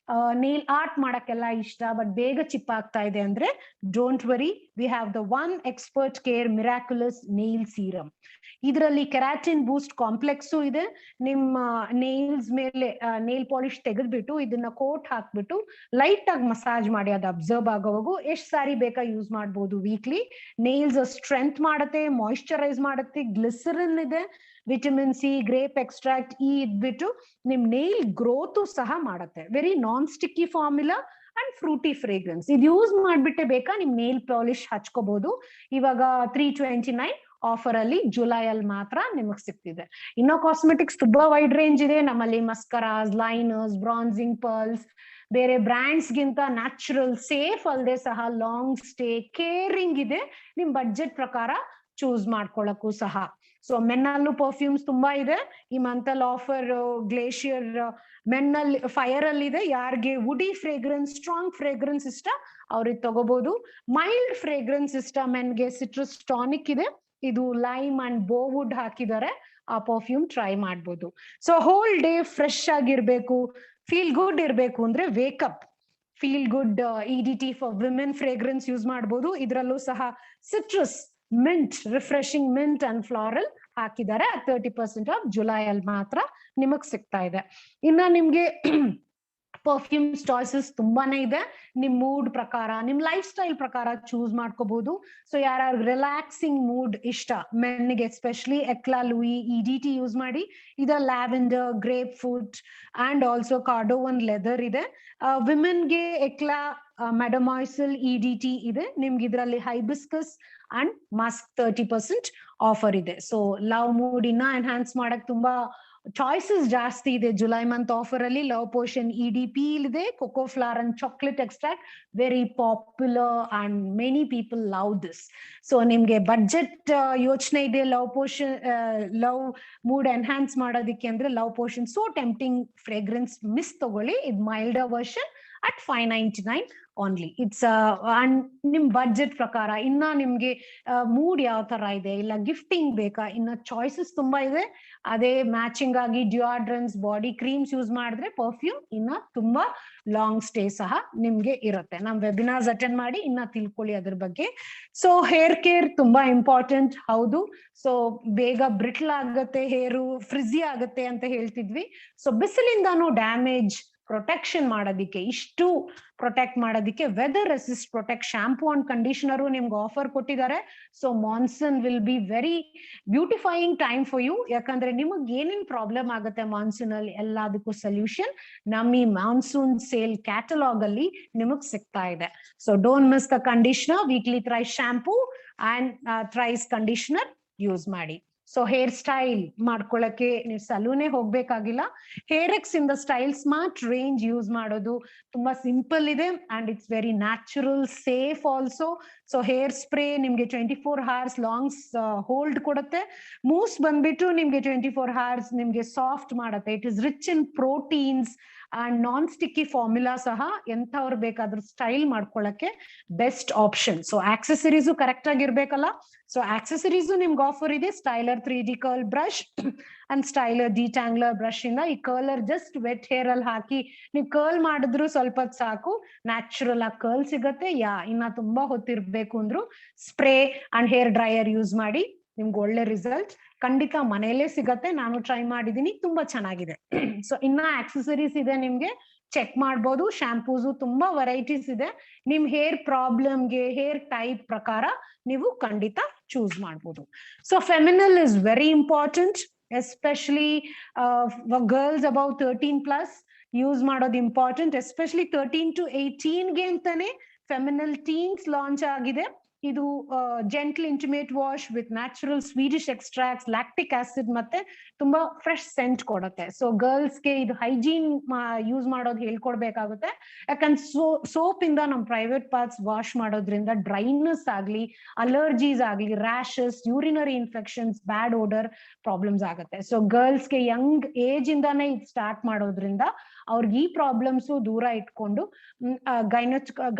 nail art ಮಾಡಕ್ಕೆಲ್ಲ ಇಷ್ಟ but ಬೇಗ chip ಆಗ್ತಾ ಇದೆ ಅಂದ್ರೆ don't worry, we have the one expert care miraculous nail serum. ಇದರಲ್ಲಿ ಕೆರಾಟಿನ್ ಬೂಸ್ಟ್ ಕಾಂಪ್ಲೆಕ್ಸು ಇದೆ. ನಿಮ್ಮ ನೇಲ್ಸ್ ಮೇಲೆ ನೇಲ್ ಪಾಲಿಶ್ ತೆಗೆದ್ಬಿಟ್ಟು ಇದನ್ನ ಕೋಟ್ ಹಾಕ್ಬಿಟ್ಟು ಲೈಟ್ ಆಗಿ ಮಸಾಜ್ ಮಾಡಿ ಅದು ಅಬ್ಸರ್ವ್ ಆಗೋವರೆಗೂ ಎಷ್ಟು ಸಾರಿ ಬೇಕಾ ಯೂಸ್ ಮಾಡ್ಬೋದು ವೀಕ್ಲಿ. ನೇಲ್ಸ್ ಸ್ಟ್ರೆಂತ್ ಮಾಡುತ್ತೆ, ಮಾಯಿಶ್ಚರೈಸ್ ಮಾಡುತ್ತೆ, ಗ್ಲಿಸರಿನ್ ಇದೆ, ವಿಟಮಿನ್ ಸಿ, ಗ್ರೇಪ್ ಎಕ್ಸ್ಟ್ರಾಕ್ಟ್ ಈ ಇದ್ಬಿಟ್ಟು ನಿಮ್ ನೇಲ್ ಗ್ರೋತ್ ಸಹ ಮಾಡುತ್ತೆ. Very non sticky formula and Frooti fragrance. ಇದು ಯೂಸ್ ಮಾಡ್ಬಿಟ್ಟೆ ಬೇಕಾ ನಿಮ್ ನೇಲ್ ಪಾಲಿಶ್ ಹಚ್ಕೋಬಹುದು. ಇವಾಗ 329 ಆಫರ್ ಅಲ್ಲಿ ಜುಲೈ ಅಲ್ಲಿ ಮಾತ್ರ ನಿಮಗ್ ಸಿಗ್ತಿದೆ. ಇನ್ನೂ ಕಾಸ್ಮೆಟಿಕ್ಸ್ ತುಂಬಾ ವೈಡ್ ರೇಂಜ್ ಇದೆ ನಮ್ಮಲ್ಲಿ. ಮಸ್ಕರಾಸ್, ಲೈನರ್ಸ್, ಬ್ರಾನ್ಸಿಂಗ್ ಪರ್ಲ್ಸ್, ಬೇರೆ ಬ್ರ್ಯಾಂಡ್ಸ್ ಗಿಂತ ನ್ಯಾಚುರಲ್, ಸೇಫ್ ಅಲ್ಲದೆ ಸಹ ಲಾಂಗ್ ಸ್ಟೇ, ಕೇರಿಂಗ್ ಇದೆ. ನಿಮ್ ಬಡ್ಜೆಟ್ ಪ್ರಕಾರ ಚೂಸ್ ಮಾಡ್ಕೊಳಕ್ಕೂ ಸಹ. ಸೊ ಮೆನ್ನಲ್ಲೂ ಪರ್ಫ್ಯೂಮ್ಸ್ ತುಂಬಾ ಇದೆ. ಈ ಮಂತಲ್ಲಿ ಆಫರ್ ಗ್ಲೇಷಿಯರ್ ಮೆನ್ನಲ್ಲಿ ಫೈರ್ ಅಲ್ಲಿ ಇದೆ. ಯಾರಿಗೆ ವುಡಿ ಫ್ರೇಗ್ರೆನ್ಸ್, ಸ್ಟ್ರಾಂಗ್ ಫ್ರೇಗ್ರೆನ್ಸ್ ಇಷ್ಟ ಅವ್ರಿಗೆ ತಗೋಬಹುದು. ಮೈಲ್ಡ್ ಫ್ರೇಗ್ರೆನ್ಸ್ ಇಷ್ಟ ಮೆನ್ಗೆ ಸಿಟ್ರಸ್ ಟಾನಿಕ್ ಇದೆ. ಇದು ಲೈಮ್ ಅಂಡ್ ಬೋವುಡ್ ಹಾಕಿದ್ದಾರೆ. ಆ ಪರ್ಫ್ಯೂಮ್ ಟ್ರೈ ಮಾಡ್ಬೋದು. ಸೊ ಹೋಲ್ ಡೇ ಫ್ರೆಶ್ ಆಗಿರ್ಬೇಕು, ಫೀಲ್ ಗುಡ್ ಇರ್ಬೇಕು ಅಂದ್ರೆ wake up feel good EDT for women fragrance use ಮಾಡ್ಬೋದು. ಇದರಲ್ಲೂ ಸಹ citrus, mint, refreshing mint and floral ಹಾಕಿದ್ದಾರೆ. 30% ಆಫ್ ಜುಲೈ ಅಲ್ಲಿ ಮಾತ್ರ ನಿಮಗ್ ಸಿಗ್ತಾ ಇದೆ. ಇನ್ನ ನಿಮ್ಗೆ ಪರ್ಫ್ಯೂಮ್ಸ್ ಚಾಯ್ಸಸ್ ತುಂಬಾನೇ ಇದೆ. ನಿಮ್ ಮೂಡ್ ಪ್ರಕಾರ, ನಿಮ್ ಲೈಫ್ ಸ್ಟೈಲ್ ಪ್ರಕಾರ ಚೂಸ್ ಮಾಡ್ಕೋಬಹುದು. ಸೊ ಯಾರು ರಿಲ್ಯಾಕ್ಸಿಂಗ್ ಮೂಡ್ ಇಷ್ಟ ಮೆನ್ಗೆ ಎಸ್ಪೆಷಲಿ ಎಕ್ಲಾ ಲೂಯಿ EDT ಯೂಸ್ ಮಾಡಿ. ಇದ lavender, grapefruit and also cordovan leather ಇದೆ. ವಿಮೆನ್ಗೆ ಎಕ್ಲಾ ಮೆಡಮಾಯ್ಸಲ್ EDT ಇದೆ. ನಿಮ್ಗೆ ಇದರಲ್ಲಿ ಹೈಬಿಸ್ಕಸ್ ಅಂಡ್ ಮಸ್ಕ್ 30% ಆಫರ್ ಇದೆ. ಸೊ ಲವ್ ಮೂಡ್ ಇನ್ನ ಎನ್ಹಾನ್ಸ್ ಮಾಡಕ್ ತುಂಬಾ ಚಾಯ್ಸಸ್ ಜಾಸ್ತಿ ಇದೆ ಜುಲೈ ಮಂತ್ ಆಫರ್ ಅಲ್ಲಿ. ಲವ್ ಪೋಷನ್ EDP ಇದೆ, cocoa flower and chocolate extract, very popular and many people love this. So ನಿಮ್ಗೆ ಬಡ್ಜೆಟ್ ಯೋಚನೆ ಇದೆ love Poshan, love mood enhance ಮಾಡೋದಿಕ್ಕೆ ಅಂದ್ರೆ love Poshan so tempting fragrance miss ತಗೊಳ್ಳಿ. ಇದು milder version at 599 only. It's ನಿಮ್ budget ಪ್ರಕಾರ. ಇನ್ನ ನಿಮ್ಗೆ ಮೂಡ್ ಯಾವ ತರ ಇದೆ, ಇಲ್ಲ ಗಿಫ್ಟಿಂಗ್ ಬೇಕಾ, ಇನ್ನ ಚಾಯ್ಸಸ್ ತುಂಬಾ ಇದೆ. ಅದೇ ಮ್ಯಾಚಿಂಗ್ ಆಗಿ ಡಿಯೋಡ್ರೆಂಟ್ಸ್, ಬಾಡಿ ಕ್ರೀಮ್ಸ್ ಯೂಸ್ ಮಾಡಿದ್ರೆ ಪರ್ಫ್ಯೂಮ್ ಇನ್ನ ತುಂಬಾ ಲಾಂಗ್ ಸ್ಟೇ ಸಹ ನಿಮ್ಗೆ ಇರುತ್ತೆ. ನಮ್ ವೆಬಿನಾರ್ಸ್ ಅಟೆಂಡ್ ಮಾಡಿ ಇನ್ನ ತಿಳ್ಕೊಳ್ಳಿ ಅದ್ರ ಬಗ್ಗೆ. ಸೊ ಹೇರ್ ಕೇರ್ ತುಂಬಾ ಇಂಪಾರ್ಟೆಂಟ್, ಹೌದು. ಸೊ ಬೇಗ ಬ್ರಿಟ್ಲ್ ಆಗತ್ತೆ, ಹೇರು ಫ್ರಿಜಿ ಆಗತ್ತೆ ಅಂತ ಹೇಳ್ತಿದ್ವಿ. ಸೊ ಬಿಸಿಲಿಂದಾನು ಡ್ಯಾಮೇಜ್ ಪ್ರೊಟೆಕ್ಷನ್ ಮಾಡೋದಿಕ್ಕೆ, ಇಷ್ಟು ಪ್ರೊಟೆಕ್ಟ್ ಮಾಡೋದಿಕ್ಕೆ weather resist protect shampoo and conditioner ನಿಮ್ಗೆ ಆಫರ್ ಕೊಟ್ಟಿದ್ದಾರೆ. So monsoon will be very beautifying time for you. ಯಾಕಂದ್ರೆ ನಿಮಗೆ ಏನೇನ್ ಪ್ರಾಬ್ಲಮ್ ಆಗುತ್ತೆ ಮಾನ್ಸೂನ್ ಅಲ್ಲಿ ಎಲ್ಲದಕ್ಕೂ ಸೊಲ್ಯೂಷನ್ ನಮ್ಮ ಈ ಮಾನ್ಸೂನ್ ಸೇಲ್ ಕ್ಯಾಟಲಾಗ್ ಅಲ್ಲಿ ನಿಮಗ್ ಸಿಗ್ತಾ ಇದೆ. So don't miss the conditioner, weekly thrice shampoo and thrice conditioner use ಮಾಡಿ. ಸೊ ಹೇರ್ ಸ್ಟೈಲ್ ಮಾಡ್ಕೊಳಕ್ಕೆ ನೀವು ಸಲೂನೇ ಹೋಗ್ಬೇಕಾಗಿಲ್ಲ. ಹೇರ್ ಎಕ್ಸ್ ಇಂದ ಸ್ಟೈಲ್ ಸ್ಮಾರ್ಟ್ ರೇಂಜ್ ಯೂಸ್ ಮಾಡೋದು ತುಂಬಾ ಸಿಂಪಲ್ ಇದೆ and it's very natural, safe also. So hair spray ನಿಮ್ಗೆ 24 hours ಲಾಂಗ್ಸ್ hold ಕೊಡುತ್ತೆ. ಮೂಸ್ ಬಂದ್ಬಿಟ್ಟು ನಿಮ್ಗೆ 24 hours ನಿಮ್ಗೆ ಸಾಫ್ಟ್ ಮಾಡುತ್ತೆ. It is rich in proteins and non sticky formula ಸಹ ಎಂಥವ್ರು ಬೇಕಾದ್ರೂ ಸ್ಟೈಲ್ ಮಾಡ್ಕೊಳಕ್ಕೆ best option. So accessories correct ಆಗಿರ್ಬೇಕಲ್ಲ. ಸೊ ಆಕ್ಸೆಸರೀಸು ನಿಮ್ಗೆ ಆಫರ್ ಇದೆ. Styler 3D curl brush and styler detangler brush ಇಂದ ಈ ಕರ್ಲರ್ ಜಸ್ಟ್ ವೆಟ್ ಹೇರ್ ಅಲ್ಲಿ ಹಾಕಿ ನೀವು ಕರ್ಲ್ ಮಾಡಿದ್ರು ಸ್ವಲ್ಪ ಸಾಕು, ನ್ಯಾಚುರಲ್ ಆಗಿ ಕರ್ಲ್ ಸಿಗತ್ತೆ. ಇನ್ನ ತುಂಬಾ ಹೊತ್ತಿರ್ಬೇಕು ಅಂದ್ರು spray and hair dryer use ಮಾಡಿ, ನಿಮ್ಗೆ ಒಳ್ಳೆ ರಿಸಲ್ಟ್ ಖಂಡಿತ ಮನೆಯಲ್ಲೇ ಸಿಗತ್ತೆ. ನಾನು ಟ್ರೈ ಮಾಡಿದೀನಿ, ತುಂಬಾ ಚೆನ್ನಾಗಿದೆ. ಸೊ ಇನ್ನ ಆಕ್ಸೆಸರೀಸ್ ಇದೆ, ನಿಮ್ಗೆ ಚೆಕ್ ಮಾಡ್ಬೋದು. ಶಾಂಪೂಸು ತುಂಬಾ ವೆರೈಟೀಸ್ ಇದೆ. ನಿಮ್ ಹೇರ್ ಪ್ರಾಬ್ಲಮ್ಗೆ, ಹೇರ್ ಟೈಪ್ ಪ್ರಕಾರ ನೀವು ಖಂಡಿತ ಚೂಸ್ ಮಾಡ್ಬೋದು. So Feminelle is very important, especially girls above 13+ use ಮಾಡೋದು ಇಂಪಾರ್ಟೆಂಟ್. ಎಸ್ಪೆಷಲಿ 13 to 18 ಗೆ ಅಂತಾನೆ ಫೆಮಿನಲ್ ಟೀನ್ಸ್ ಲಾಂಚ್ ಆಗಿದೆ. ಇದು gentle intimate wash with natural Swedish extracts, lactic acid ಮತ್ತೆ ತುಂಬಾ ಫ್ರೆಶ್ ಸೆಂಟ್ ಕೊಡುತ್ತೆ. ಸೊ ಗರ್ಲ್ಸ್ಗೆ ಇದು ಹೈಜೀನ್ ಯೂಸ್ ಮಾಡೋದು ಹೇಳ್ಕೊಡ್ಬೇಕಾಗುತ್ತೆ. ಯಾಕಂದ್ರೆ ಸೋಪ್ ಇಂದ ನಮ್ ಪ್ರೈವೇಟ್ ಪಾರ್ಟ್ಸ್ ವಾಶ್ ಮಾಡೋದ್ರಿಂದ ಡ್ರೈನೆಸ್ ಆಗ್ಲಿ, ಅಲರ್ಜೀಸ್ ಆಗ್ಲಿ, ರ್ಯಾಶಸ್, ಯೂರಿನರಿ ಇನ್ಫೆಕ್ಷನ್ಸ್, ಬ್ಯಾಡ್ ಓಡರ್ ಪ್ರಾಬ್ಲಮ್ಸ್ ಆಗುತ್ತೆ. ಸೊ ಗರ್ಲ್ಸ್ಗೆ ಯಂಗ್ ಏಜ್ ಇಂದಾನೇ ಇದು ಸ್ಟಾರ್ಟ್ ಮಾಡೋದ್ರಿಂದ ಅವ್ರಿಗೆ ಈ ಪ್ರಾಬ್ಲಮ್ಸ್ ದೂರ ಇಟ್ಕೊಂಡು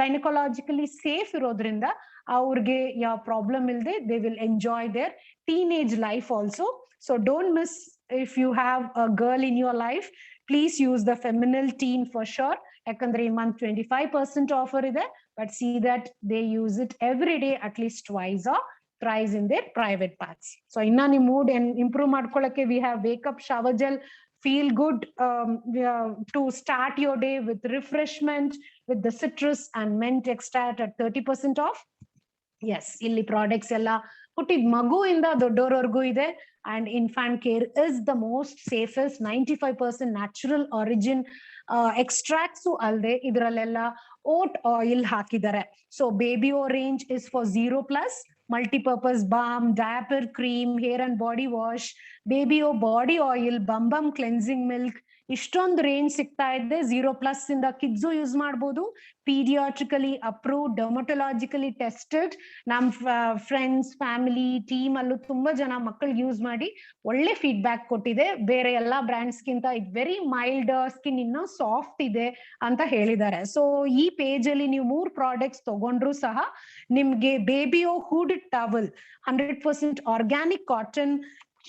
ಗೈನಕಾಲಜಿಕಲಿ ಸೇಫ್ ಇರೋದ್ರಿಂದ ಅವ್ರಿಗೆ ಯಾವ ಪ್ರಾಬ್ಲಮ್ ಇಲ್ಲದೆ they will enjoy their teenage life also. So don't miss, if you have a girl in your life, please use the Feminelle teen for sure. ಯಾಕಂದ್ರೆ ಈ ಮಂತ್ 25% ಆಫರ್ ಇದೆ, but see that they use it every day at least twice or thrice in their private parts. So inna ni mood and improve ಮಾಡ್ಕೊಳ್ಳಕ್ಕೆ we have wake up shower gel, feel good to start your day with refreshment with the citrus and mint extract at 30% off. Yes, illi products ella ಹುಟ್ಟಿದ ಮಗುವಿಂದ ದೊಡ್ಡವರವರೆಗೂ ಇದೆ. And infant care is the most safest, 95% natural origin extracts ಅಲ್ಲದೆ ಇದರಲ್ಲೆಲ್ಲ oat oil ಹಾಕಿದ್ದಾರೆ. So baby o range is for 0+, multi-purpose balm, diaper cream, hair and body wash, baby o body oil, bum cleansing milk, ಇಷ್ಟೊಂದು range ಸಿಗ್ತಾ ಇದೆ. 0+ ಇಂದ kids use ಮಾಡಬಹುದು, ಪೀಡಿಯಾಟ್ರಿಕಲಿ approved, ಡರ್ಮಟೊಲಾಜಿಕಲಿ tested. ನಮ್ friends, family, team ಅಲ್ಲೂ ತುಂಬಾ ಜನ ಮಕ್ಕಳಿಗೆ ಯೂಸ್ ಮಾಡಿ ಒಳ್ಳೆ ಫೀಡ್ಬ್ಯಾಕ್ ಕೊಟ್ಟಿದೆ. ಬೇರೆ ಎಲ್ಲಾ ಬ್ರ್ಯಾಂಡ್ಸ್ ಗಿಂತ ಇದು ವೆರಿ ಮೈಲ್ಡ್, ಸ್ಕಿನ್ ಇನ್ನೂ ಸಾಫ್ಟ್ ಇದೆ ಅಂತ ಹೇಳಿದ್ದಾರೆ. ಸೊ ಈ ಪೇಜ್ ಅಲ್ಲಿ ನೀವು 3 ಪ್ರಾಡಕ್ಟ್ಸ್ ತಗೊಂಡ್ರು ಸಹ ನಿಮ್ಗೆ ಬೇಬಿಯೋ ಹುಡ್ ಟವಲ್ 100% ಆರ್ಗ್ಯಾನಿಕ್ ಕಾಟನ್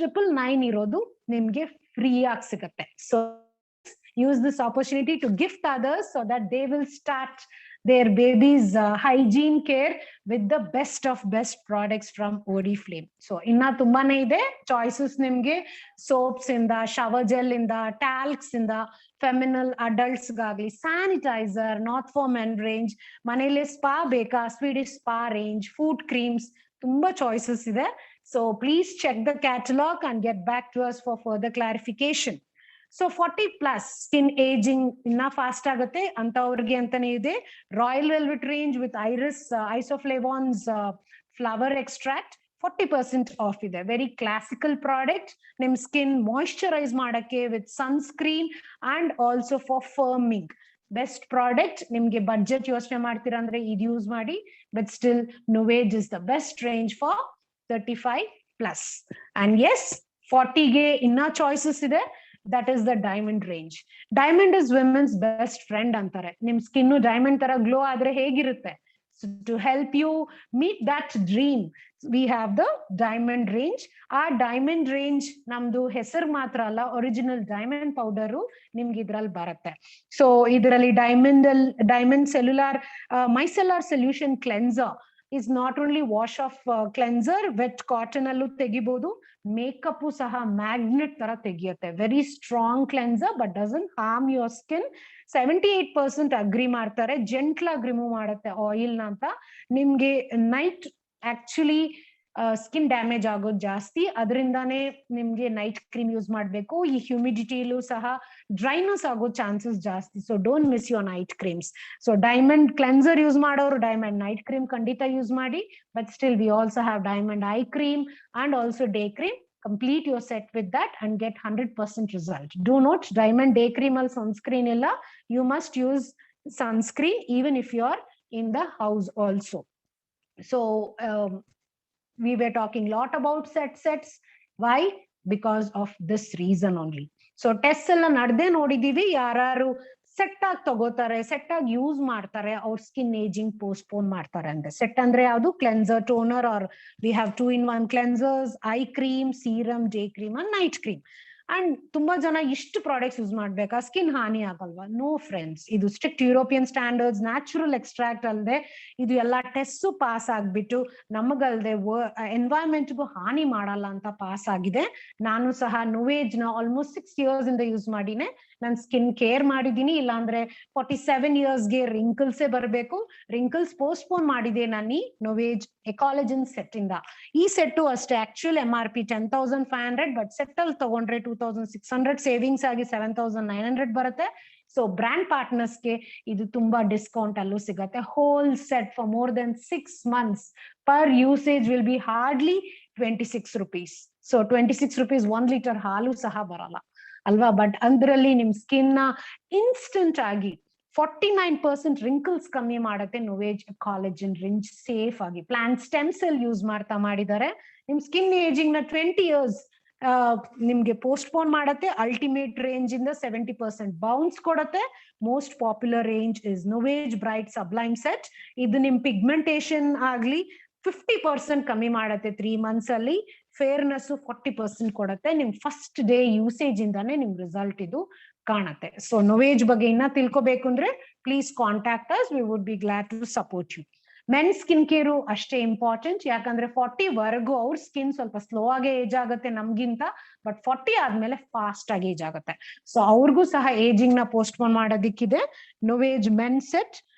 999 ಇರೋದು ನಿಮ್ಗೆ ಫ್ರೀ ಆಗಿ ಸಿಗುತ್ತೆ. So use this opportunity to gift others so that they will start their babies hygiene care with the best of best products from Oriflame. So inna tumbane ide choices nimge, soaps inda, shower gel inda, talcs inda, feminine adults gagli, sanitizer, not for men range, manele spa beka, Swedish spa range, food creams, tumba choices ide. So please check the catalog and get back to us for further clarification. So 40+ skin ageing ಇನ್ನ fast ಆಗುತ್ತೆ ಅಂತವ್ರಿಗೆ ಅಂತಾನೆ ಇದೆ Royal Velvet range with isoflavones flower extract 40% off ಇದೆ. Very classical product, ನಿಮ್ skin moisturise ಮಾಡಕ್ಕೆ with sunscreen and also for firming. Best product. ನಿಮ್ಗೆ budget ಯೋಚನೆ ಮಾಡ್ತೀರಾ ಅಂದ್ರೆ ಇದು ಯೂಸ್ ಮಾಡಿ, but still Novage is the best range for 35+. And as 40ಗೆ ಇನ್ನ ಚಾಯ್ಸಸ್ ಇದೆ. That is the diamond range. Diamond is women's best friend ಅಂತಾರೆ. ನಿಮ್ ಸ್ಕಿನ್ ಡೈಮಂಡ್ ತರ ಗ್ಲೋ ಆದ್ರೆ ಹೇಗಿರುತ್ತೆ? So to help you meet that dream, we have the diamond range. ಆ diamond range ನಮ್ದು ಹೆಸರು ಮಾತ್ರ ಅಲ್ಲ, ಒರಿಜಿನಲ್ ಡೈಮಂಡ್ ಪೌಡರು ನಿಮ್ಗೆ ಇದ್ರಲ್ಲಿ ಬರುತ್ತೆ. ಸೊ ಇದರಲ್ಲಿ diamond cellular micellar solution cleanser is not only wash off cleanser, wet cotton allu tegibodu, makeup ಸಹ magnet ತರ ತೆಗಿಯುತ್ತೆ. Very strong cleanser but doesn't harm your skin. 78% agree ಮಾಡ್ತಾರೆ, ಜೆಂಟ್ಲ್ ಆಗಿ remove ಮಾಡುತ್ತೆ ಆಯಿಲ್ ನ ಅಂತ. ನಿಮ್ಗೆ ನೈಟ್ ಆಕ್ಚುಲಿ ಸ್ಕಿನ್ ಡ್ಯಾಮೇಜ್ ಆಗೋದು ಜಾಸ್ತಿ, ಅದರಿಂದಾನೇ ನಿಮ್ಗೆ ನೈಟ್ ಕ್ರೀಮ್ ಯೂಸ್ ಮಾಡ್ಬೇಕು. ಈ ಹ್ಯೂಮಿಡಿಟಿಲೂ ಸಹ ಡ್ರೈನೆಸ್ ಆಗೋ ಚಾನ್ಸಸ್ ಜಾಸ್ತಿ. So don't miss your night creams. So diamond cleanser use ಮಾಡೋರು ಡೈಮಂಡ್ ನೈಟ್ ಕ್ರೀಮ್ ಖಂಡಿತ ಯೂಸ್ ಮಾಡಿ, but still we also have diamond I cream and also day cream. Complete your set with that and get 100% result. Do not diamond day cream al sunscreen illa. You must use sunscreen even if you are in the house also. So we were talking a lot about sets. Why? Because of this reason only. So tests ಎಲ್ಲ ನಡೆದೇ ನೋಡಿದೀವಿ. ಯಾರು set ಆಗಿ ತಗೋತಾರೆ, set ಆಗಿ use ಮಾಡ್ತಾರೆ, ಅವ್ರ skin ageing postpone ಮಾಡ್ತಾರೆ ಅಂದ್ರೆ. ಸೆಟ್ ಅಂದ್ರೆ ಯಾವುದು? Cleanser, toner, or we have 2-in-1 cleansers, eye cream, serum, day cream and night cream. And ತುಂಬಾ ಜನ ಇಷ್ಟು ಪ್ರಾಡಕ್ಟ್ಸ್ ಯೂಸ್ ಮಾಡ್ಬೇಕಾ, ಸ್ಕಿನ್ ಹಾನಿ ಆಗಲ್ವಾ? ನೋ ಫ್ರೆಂಡ್ಸ್, ಇದು strict European standards, natural extract ಅಲ್ಲದೆ ಇದು ಎಲ್ಲಾ ಟೆಸ್ಟ್ ಪಾಸ್ ಆಗ್ಬಿಟ್ಟು ನಮಗಲ್ದೆ ಎನ್ವೈರನ್ಮೆಂಟ್ಗೂ ಹಾನಿ ಮಾಡಲ್ಲ ಅಂತ ಪಾಸ್ ಆಗಿದೆ. ನಾನು ಸಹ Novage ನ ಆಲ್ಮೋಸ್ಟ್ 6 years ಇಂದ ಯೂಸ್ ಮಾಡಿನೇ ನಾನು ಸ್ಕಿನ್ ಕೇರ್ ಮಾಡಿದೀನಿ. ಇಲ್ಲಾಂದ್ರೆ 47 yearsಗೆ ರಿಂಕಲ್ಸೇ ಬರಬೇಕು. ರಿಂಕಲ್ಸ್ ಪೋಸ್ಟ್ಪೋನ್ ಮಾಡಿದೆ ನಾನು ಈ Novage ಎಕಾಲಜನ್ ಸೆಟ್ ಇಂದ. ಈ ಸೆಟ್ಟು ಅಷ್ಟೇ, ಆಕ್ಚುಲ್ MRP 10,500, ಬಟ್ ಸೆಟ್ ಅಲ್ಲಿ ತಗೊಂಡ್ರೆ 2,600 ಸೇವಿಂಗ್ಸ್ ಆಗಿ 7,900 ಬರುತ್ತೆ. ಸೊ ಬ್ರ್ಯಾಂಡ್ ಪಾರ್ಟ್ನರ್ಸ್ ಗೆ ಇದು ತುಂಬಾ ಡಿಸ್ಕೌಂಟ್ ಅಲ್ಲೂ ಸಿಗತ್ತೆ. Hole set for more than 6 months per usage will be hardly 26 rupees. So 26 rupees 1 liter ಹಾಲು ಸಹ ಬರಲ್ಲ ಅಲ್ವಾ. ಬಟ್ ಅಂದ್ರಲ್ಲಿ ನಿಮ್ ಸ್ಕಿನ್ ನ ಇನ್ಸ್ಟೆಂಟ್ ಆಗಿ 49% ರಿಂಕಲ್ಸ್ ಕಮ್ಮಿ ಮಾಡುತ್ತೆ. ನೋವೇಜ್ ಕಾಲೇಜನ್ ರಿಂಜ್ ಸೇಫ್ ಆಗಿ ಪ್ಲಾಂಟ್ ಸ್ಟೆಮ್ ಸೆಲ್ ಯೂಸ್ ಮಾಡಿದ್ದಾರೆ. ನಿಮ್ ಸ್ಕಿನ್ ಏಜಿಂಗ್ ನ 20 years ನಿಮ್ಗೆ ಪೋಸ್ಟ್ಪೋನ್ ಮಾಡತ್ತೆ. ಅಲ್ಟಿಮೇಟ್ ರೇಂಜ್ ಇಂದ 70% ಬೌನ್ಸ್ ಕೊಡತ್ತೆ. Most popular range is Novage bright sublime set. ಇದು ನಿಮ್ ಪಿಗ್ಮೆಂಟೇಶನ್ ಆಗ್ಲಿ 50% ಕಮ್ಮಿ ಮಾಡತ್ತೆ 3 months ಅಲ್ಲಿ. ಫೇರ್ನೆಸ್ 40% ಕೊಡತ್ತೆ. ನಿಮ್ ಫಸ್ಟ್ ಡೇ ಯೂಸೇಜ್ ಇಂದಾನೆ ನಿಮ್ ರಿಸಲ್ಟ್ ಇದು ಕಾಣತ್ತೆ. ಸೊ ನೋವೇಜ್ ಬಗ್ಗೆ ಇನ್ನ ತಿಳ್ಕೊಬೇಕು ಅಂದ್ರೆ please contact us, we would be glad to support you. Men skin care ಅಷ್ಟೇ ಇಂಪಾರ್ಟೆಂಟ್, ಯಾಕಂದ್ರೆ 40 ವರೆಗೂ ಅವ್ರ ಸ್ಕಿನ್ ಸ್ವಲ್ಪ ಸ್ಲೋ ಆಗಿ ಏಜ್ ಆಗುತ್ತೆ ನಮ್ಗಿಂತ, ಬಟ್ 40 ಆದ್ಮೇಲೆ ಫಾಸ್ಟ್ ಆಗಿ ಏಜ್ ಆಗುತ್ತೆ. ಸೊ ಅವ್ರಿಗೂ ಸಹ ಏಜಿಂಗ್ ನ ಪೋಸ್ಟ್ಪೋನ್ ಮಾಡೋದಿಕ್ಕಿದೆ. ನೋವೇಜ್ ಮೆನ್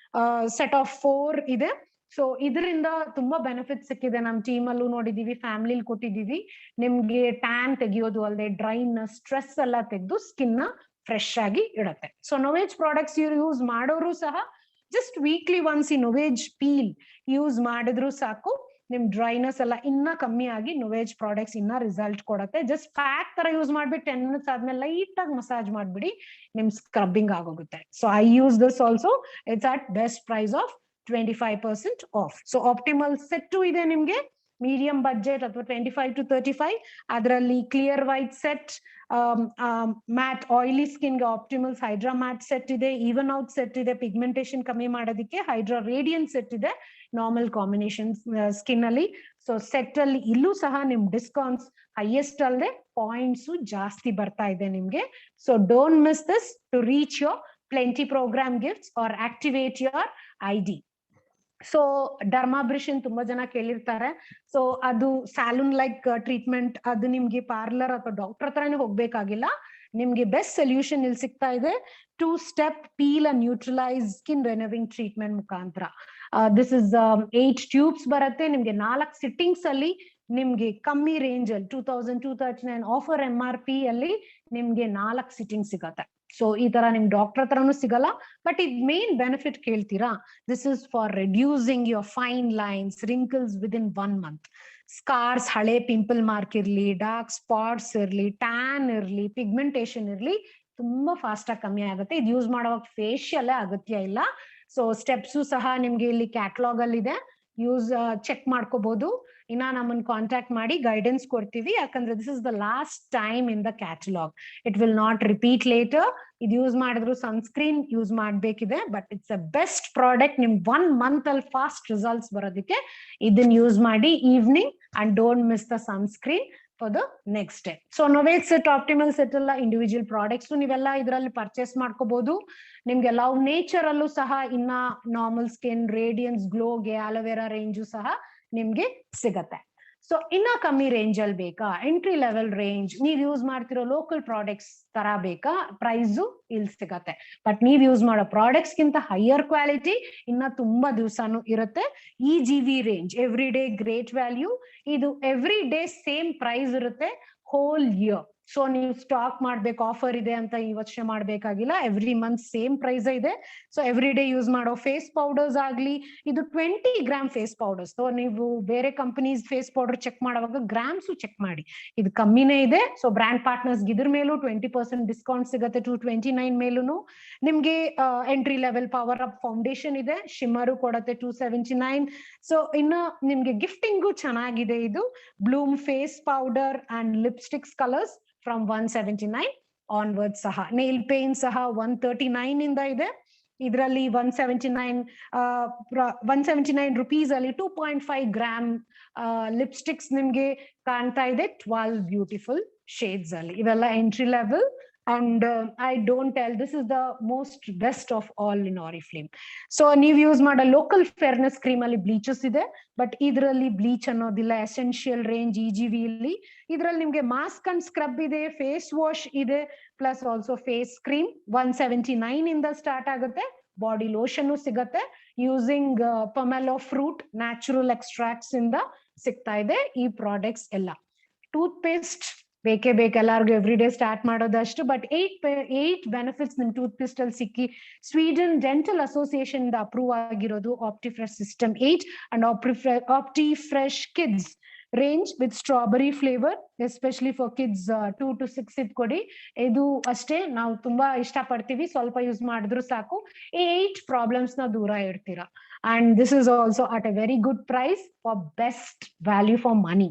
ಸೆಟ್ ಆಫ್ 4 ಇದೆ. ಸೊ ಇದರಿಂದ ತುಂಬಾ ಬೆನಿಫಿಟ್ ಸಿಕ್ಕಿದೆ. ನಮ್ ಟೀಮ್ ಅಲ್ಲೂ ನೋಡಿದೀವಿ, ಫ್ಯಾಮಿಲಿ ಕೊಟ್ಟಿದೀವಿ. ನಿಮ್ಗೆ ಟ್ಯಾನ್ ತೆಗಿಯೋದು ಅಲ್ಲದೆ ಡ್ರೈನೆಸ್ ಸ್ಟ್ರೆಸ್ ಎಲ್ಲ ತೆಗೆದು ಸ್ಕಿನ್ ನ ಫ್ರೆಶ್ ಆಗಿ ಇಡತ್ತೆ. ಸೊ ನೋವೇಜ್ ಪ್ರಾಡಕ್ಟ್ಸ್ ಯೂಸ್ ಮಾಡೋರು ಸಹ ಜಸ್ಟ್ ವೀಕ್ಲಿ ಒನ್ಸ್ ಈ ನೋವೇಜ್ ಪೀಲ್ ಯೂಸ್ ಮಾಡಿದ್ರು ಸಾಕು, ನಿಮ್ ಡ್ರೈನೆಸ್ ಎಲ್ಲ ಇನ್ನ ಕಮ್ಮಿ ಆಗಿ ನೋವೇಜ್ ಪ್ರಾಡಕ್ಟ್ಸ್ ಇನ್ನ ರಿಸಲ್ಟ್ ಕೊಡುತ್ತೆ. ಜಸ್ಟ್ ಪ್ಯಾಕ್ ತರ ಯೂಸ್ ಮಾಡ್ಬಿಟ್ಟು 10 minutes ಆದ್ಮೇಲೆ ಲೈಟ್ ಆಗಿ ಮಸಾಜ್ ಮಾಡ್ಬಿಡಿ, ನಿಮ್ ಸ್ಕ್ರಬ್ಬಿಂಗ್ ಆಗೋಗುತ್ತೆ. So I use this also. It's at best price of 25% off. So optimal set ಇದೆ ನಿಮ್ಗೆ, ಮೀಡಿಯಂ ಬಜೆಟ್ ಅಥವಾ 25 to 35. ಅದರಲ್ಲಿ clear white set, matte oily skin ಗೆ ಆಪ್ಟಿಮಲ್ಸ್ ಹೈಡ್ರಾ ಮ್ಯಾಟ್ ಸೆಟ್ ಇದೆ, ಈವನ್ ಔಟ್ ಸೆಟ್ ಇದೆ pigmentation ಕಮ್ಮಿ ಮಾಡೋದಕ್ಕೆ, ಹೈಡ್ರಾ ರೇಡಿಯಂಟ್ ಸೆಟ್ ಇದೆ ನಾರ್ಮಲ್ ಕಾಂಬಿನೇಷನ್ ಸ್ಕಿನ್ ಅಲ್ಲಿ. ಸೊ ಸೆಟ್ ಅಲ್ಲಿ ಇಲ್ಲೂ ಸಹ ನಿಮ್ ಡಿಸ್ಕೌಂಟ್ಸ್ ಹೈಯೆಸ್ಟ್ ಅಲ್ಲದೆ ಪಾಯಿಂಟ್ಸ್ ಜಾಸ್ತಿ ಬರ್ತಾ ಇದೆ ನಿಮ್ಗೆ. So don't miss this to reach your plenty programme gifts or activate your ID. So dermabrasion ತುಂಬಾ ಜನ ಕೇಳಿರ್ತಾರೆ. ಸೊ ಅದು ಸ್ಯಾಲೂನ್ ಲೈಕ್ ಟ್ರೀಟ್ಮೆಂಟ್, ಅದು ನಿಮ್ಗೆ ಪಾರ್ಲರ್ ಅಥವಾ ಡಾಕ್ಟರ್ ಹತ್ರನೇ ಹೋಗ್ಬೇಕಾಗಿಲ್ಲ. ನಿಮ್ಗೆ ಬೆಸ್ಟ್ ಸೊಲ್ಯೂಷನ್ ಇಲ್ಲಿ ಸಿಗ್ತಾ ಇದೆ. 2-step peel and neutralise skin renewing treatment ಮುಖಾಂತರ. ದಿಸ್ ಇಸ್ 8 ಟ್ಯೂಬ್ಸ್ ಬರುತ್ತೆ ನಿಮ್ಗೆ. 4 ಸಿಟ್ಟಿಂಗ್ಸ್ ಅಲ್ಲಿ ನಿಮ್ಗೆ ಕಮ್ಮಿ ರೇಂಜ್ ಅಲ್ಲಿ 2239 ಆಫರ್ MRP ಅಲ್ಲಿ ನಿಮ್ಗೆ 4 ಸಿಟ್ಟಿಂಗ್ ಸಿಗತ್ತೆ. ಸೊ ಈ ತರ ನಿಮ್ ಡಾಕ್ಟರ್ ಹತ್ರನೂ ಸಿಗಲ್ಲ. ಬಟ್ ಇದ್ ಮೇನ್ ಬೆನಿಫಿಟ್ ಕೇಳ್ತೀರಾ, this is for reducing your fine lines, wrinkles within 1 month. Scars, ಹಳೆ ಪಿಂಪಲ್ ಮಾರ್ಕ್ ಇರ್ಲಿ, ಡಾರ್ಕ್ ಸ್ಪಾಟ್ಸ್ ಇರ್ಲಿ, ಟ್ಯಾನ್ ಇರ್ಲಿ, ಪಿಗ್ಮೆಂಟೇಶನ್ ಇರ್ಲಿ, ತುಂಬಾ ಫಾಸ್ಟ್ ಆಗಿ ಕಮ್ಮಿ ಆಗುತ್ತೆ. ಇದು ಯೂಸ್ ಮಾಡುವಾಗ ಫೇಶಿಯಲ್ ಅಗತ್ಯ ಇಲ್ಲ. ಸೊ ಸ್ಟೆಪ್ಸು ಸಹ ನಿಮ್ಗೆ ಇಲ್ಲಿ ಕ್ಯಾಟಲಾಗ್ ಅಲ್ಲಿ ಇದೆ, ಯೂಸ್ ಚೆಕ್ ಮಾಡ್ಕೋಬಹುದು. ಇನ್ನ ನಮ್ಮನ್ನ ಕಾಂಟ್ಯಾಕ್ಟ್ ಮಾಡಿ ಗೈಡೆನ್ಸ್ ಕೊಡ್ತೀವಿ, ಯಾಕಂದ್ರೆ this is the last time in the catalogue. It will not repeat later. ಇದು ಯೂಸ್ ಮಾಡಿದ್ರು ಸನ್ಸ್ಕ್ರೀನ್ ಯೂಸ್ ಮಾಡ್ಬೇಕಿದೆ, but it's a best product. ನಿಮ್ 1 month ಅಲ್ಲಿ ಫಾಸ್ಟ್ ರಿಸಲ್ಟ್ಸ್ ಬರೋದಕ್ಕೆ ಇದನ್ನ ಯೂಸ್ ಮಾಡಿ evening, and don't miss the sunscreen for the next day. So Novage set, Optimal set ಎಲ್ಲ individual products ನೀವೆಲ್ಲ ಇದರಲ್ಲಿ ಪರ್ಚೇಸ್ ಮಾಡ್ಕೋಬಹುದು. ನಿಮ್ಗೆ ಲವ್ ನೇಚರ್ ಅಲ್ಲೂ ಸಹ ಇನ್ನ ನಾರ್ಮಲ್ ಸ್ಕಿನ್ ರೇಡಿಯನ್ಸ್ ಗ್ಲೋಗೆ ಆಲೋವೆರಾ ರೇಂಜು ಸಹ ನಿಮ್ಗೆ ಸಿಗತ್ತೆ. ಸೊ ಇನ್ನ ಕಮ್ಮಿ ರೇಂಜ್ ಅಲ್ಲಿ ಬೇಕಾ, ಎಂಟ್ರಿ ಲೆವೆಲ್ ರೇಂಜ್, ನೀವ್ ಯೂಸ್ ಮಾಡ್ತಿರೋ ಲೋಕಲ್ ಪ್ರಾಡಕ್ಟ್ಸ್ ತರ ಬೇಕಾ, ಪ್ರೈಸು ಇಲ್ಲಿ ಸಿಗತ್ತೆ. ಬಟ್ ನೀವ್ ಯೂಸ್ ಮಾಡೋ ಪ್ರಾಡಕ್ಟ್ಸ್ ಗಿಂತ ಹೈಯರ್ ಕ್ವಾಲಿಟಿ ಇನ್ನ ತುಂಬಾ ದಿವಸನೂ ಇರುತ್ತೆ. EGV range, every day great value, ಇದು ಎವ್ರಿ ಡೇ ಸೇಮ್ ಪ್ರೈಸ್ ಇರುತ್ತೆ ಹೋಲ್ ಇಯರ್. ಸೊ ನೀವು ಸ್ಟಾಕ್ ಮಾಡ್ಬೇಕು, ಆಫರ್ ಇದೆ ಅಂತ ಯೋಚನೆ ಮಾಡ್ಬೇಕಾಗಿಲ್ಲ. ಎವ್ರಿ ಮಂತ್ ಸೇಮ್ ಪ್ರೈಸ್ ಇದೆ. ಸೊ ಎವ್ರಿ ಡೇ ಯೂಸ್ ಮಾಡೋ ಫೇಸ್ ಪೌಡರ್ಸ್ ಆಗ್ಲಿ, ಇದು 20 ಗ್ರಾಮ್ ಫೇಸ್ ಪೌಡರ್ಸ್. ಸೊ ನೀವು ಬೇರೆ ಕಂಪನೀಸ್ ಫೇಸ್ ಪೌಡರ್ ಚೆಕ್ ಮಾಡುವಾಗ ಗ್ರಾಮ್ಸ್ ಚೆಕ್ ಮಾಡಿ, ಇದು ಕಮ್ಮಿನೇ ಇದೆ. ಸೊ ಬ್ರ್ಯಾಂಡ್ ಪಾರ್ಟ್ನರ್ಸ್ ಇದ್ರ ಮೇಲೂ 20% ಡಿಸ್ಕೌಂಟ್ ಸಿಗುತ್ತೆ. 229 ಮೇಲೂ ನಿಮ್ಗೆ entry level power up foundation ಇದೆ, ಶಿಮ್ಮರು ಕೊಡುತ್ತೆ 279. ಸೊ ಇನ್ನು ನಿಮ್ಗೆ ಗಿಫ್ಟಿಂಗು ಚೆನ್ನಾಗಿದೆ. ಇದು bloom face powder and lipsticks colours from 179 onward ಸಹ. ನೇಲ್ ಪೇಂಟ್ ಸಹ 139 ಇಂದ ಇದೆ. ಇದರಲ್ಲಿ 179 rupees ಅಲ್ಲಿ 2.5 ಗ್ರಾಮ್ ಲಿಪ್ಸ್ಟಿಕ್ಸ್ ನಿಮ್ಗೆ ಕಾಣ್ತಾ ಇದೆ, 12 ಬ್ಯೂಟಿಫುಲ್ ಶೇಡ್ಸ್ ಅಲ್ಲಿ. ಇವೆಲ್ಲ entry level. And I don't tell, this is the most best of all in Oriflame. So ನೀವು ಯೂಸ್ ಮಾಡೋ ಲೋಕಲ್ ಫೇರ್ನೆಸ್ ಕ್ರೀಮ್ ಅಲ್ಲಿ ಬ್ಲೀಚಸ್ ಇದೆ, ಬಟ್ ಇದರಲ್ಲಿ ಬ್ಲೀಚ್ ಅನ್ನೋದಿಲ್ಲ. ಎಸೆನ್ಷಿಯಲ್ ರೇಂಜ್ EGV ಇಲ್ಲಿ. ಇದರಲ್ಲಿ ನಿಮ್ಗೆ ಮಾಸ್ಕ್ ಅಂಡ್ ಸ್ಕ್ರಬ್ ಇದೆ, ಫೇಸ್ ವಾಶ್ ಇದೆ, ಪ್ಲಸ್ ಆಲ್ಸೋ ಫೇಸ್ ಕ್ರೀಮ್ 179 ಇಂದ ಸ್ಟಾರ್ಟ್ ಆಗುತ್ತೆ. ಬಾಡಿ ಲೋಷನ್ ಸಿಗತ್ತೆ ಯೂಸಿಂಗ್ ಪೊಮೆಲೋ ಫ್ರೂಟ್ ನ್ಯಾಚುರಲ್ ಎಕ್ಸ್ಟ್ರಾಕ್ಟ್ಸ್ ಇಂದ ಸಿಗ್ತಾ ಇದೆ ಈ ಪ್ರಾಡಕ್ಟ್ಸ್ ಎಲ್ಲ. ಟೂತ್ ಪೇಸ್ಟ್ ಬೇಕೇ ಬೇಕು ಎಲ್ಲಾರ್ಗು ಎವ್ರಿ ಡೇ ಸ್ಟಾರ್ಟ್ ಮಾಡೋದಷ್ಟು. ಬಟ್ 8 ಬೆನಿಫಿಟ್ಸ್ ನಿಮ್ ಟೂತ್ ಪೇಸ್ಟ್ ಅಲ್ಲಿ ಸಿಕ್ಕಿ ಸ್ವೀಡನ್ ಡೆಂಟಲ್ ಅಸೋಸಿಯೇಷನ್ ಇಂದ ಅಪ್ರೂವ್ ಆಗಿರೋದು Optifresh system 8 and Optifresh kids range with strawberry flavour especially for kids 2 to 6 ಇದ್ ಕೊಡಿ. ಇದು ಅಷ್ಟೇ ನಾವು ತುಂಬಾ ಇಷ್ಟ ಪಡ್ತೀವಿ, ಸ್ವಲ್ಪ ಯೂಸ್ ಮಾಡಿದ್ರು ಸಾಕು, 8 ಪ್ರಾಬ್ಲಮ್ಸ್ ನ ದೂರ ಇಡ್ತೀರಾ. And this is also at a very good price for best value for money.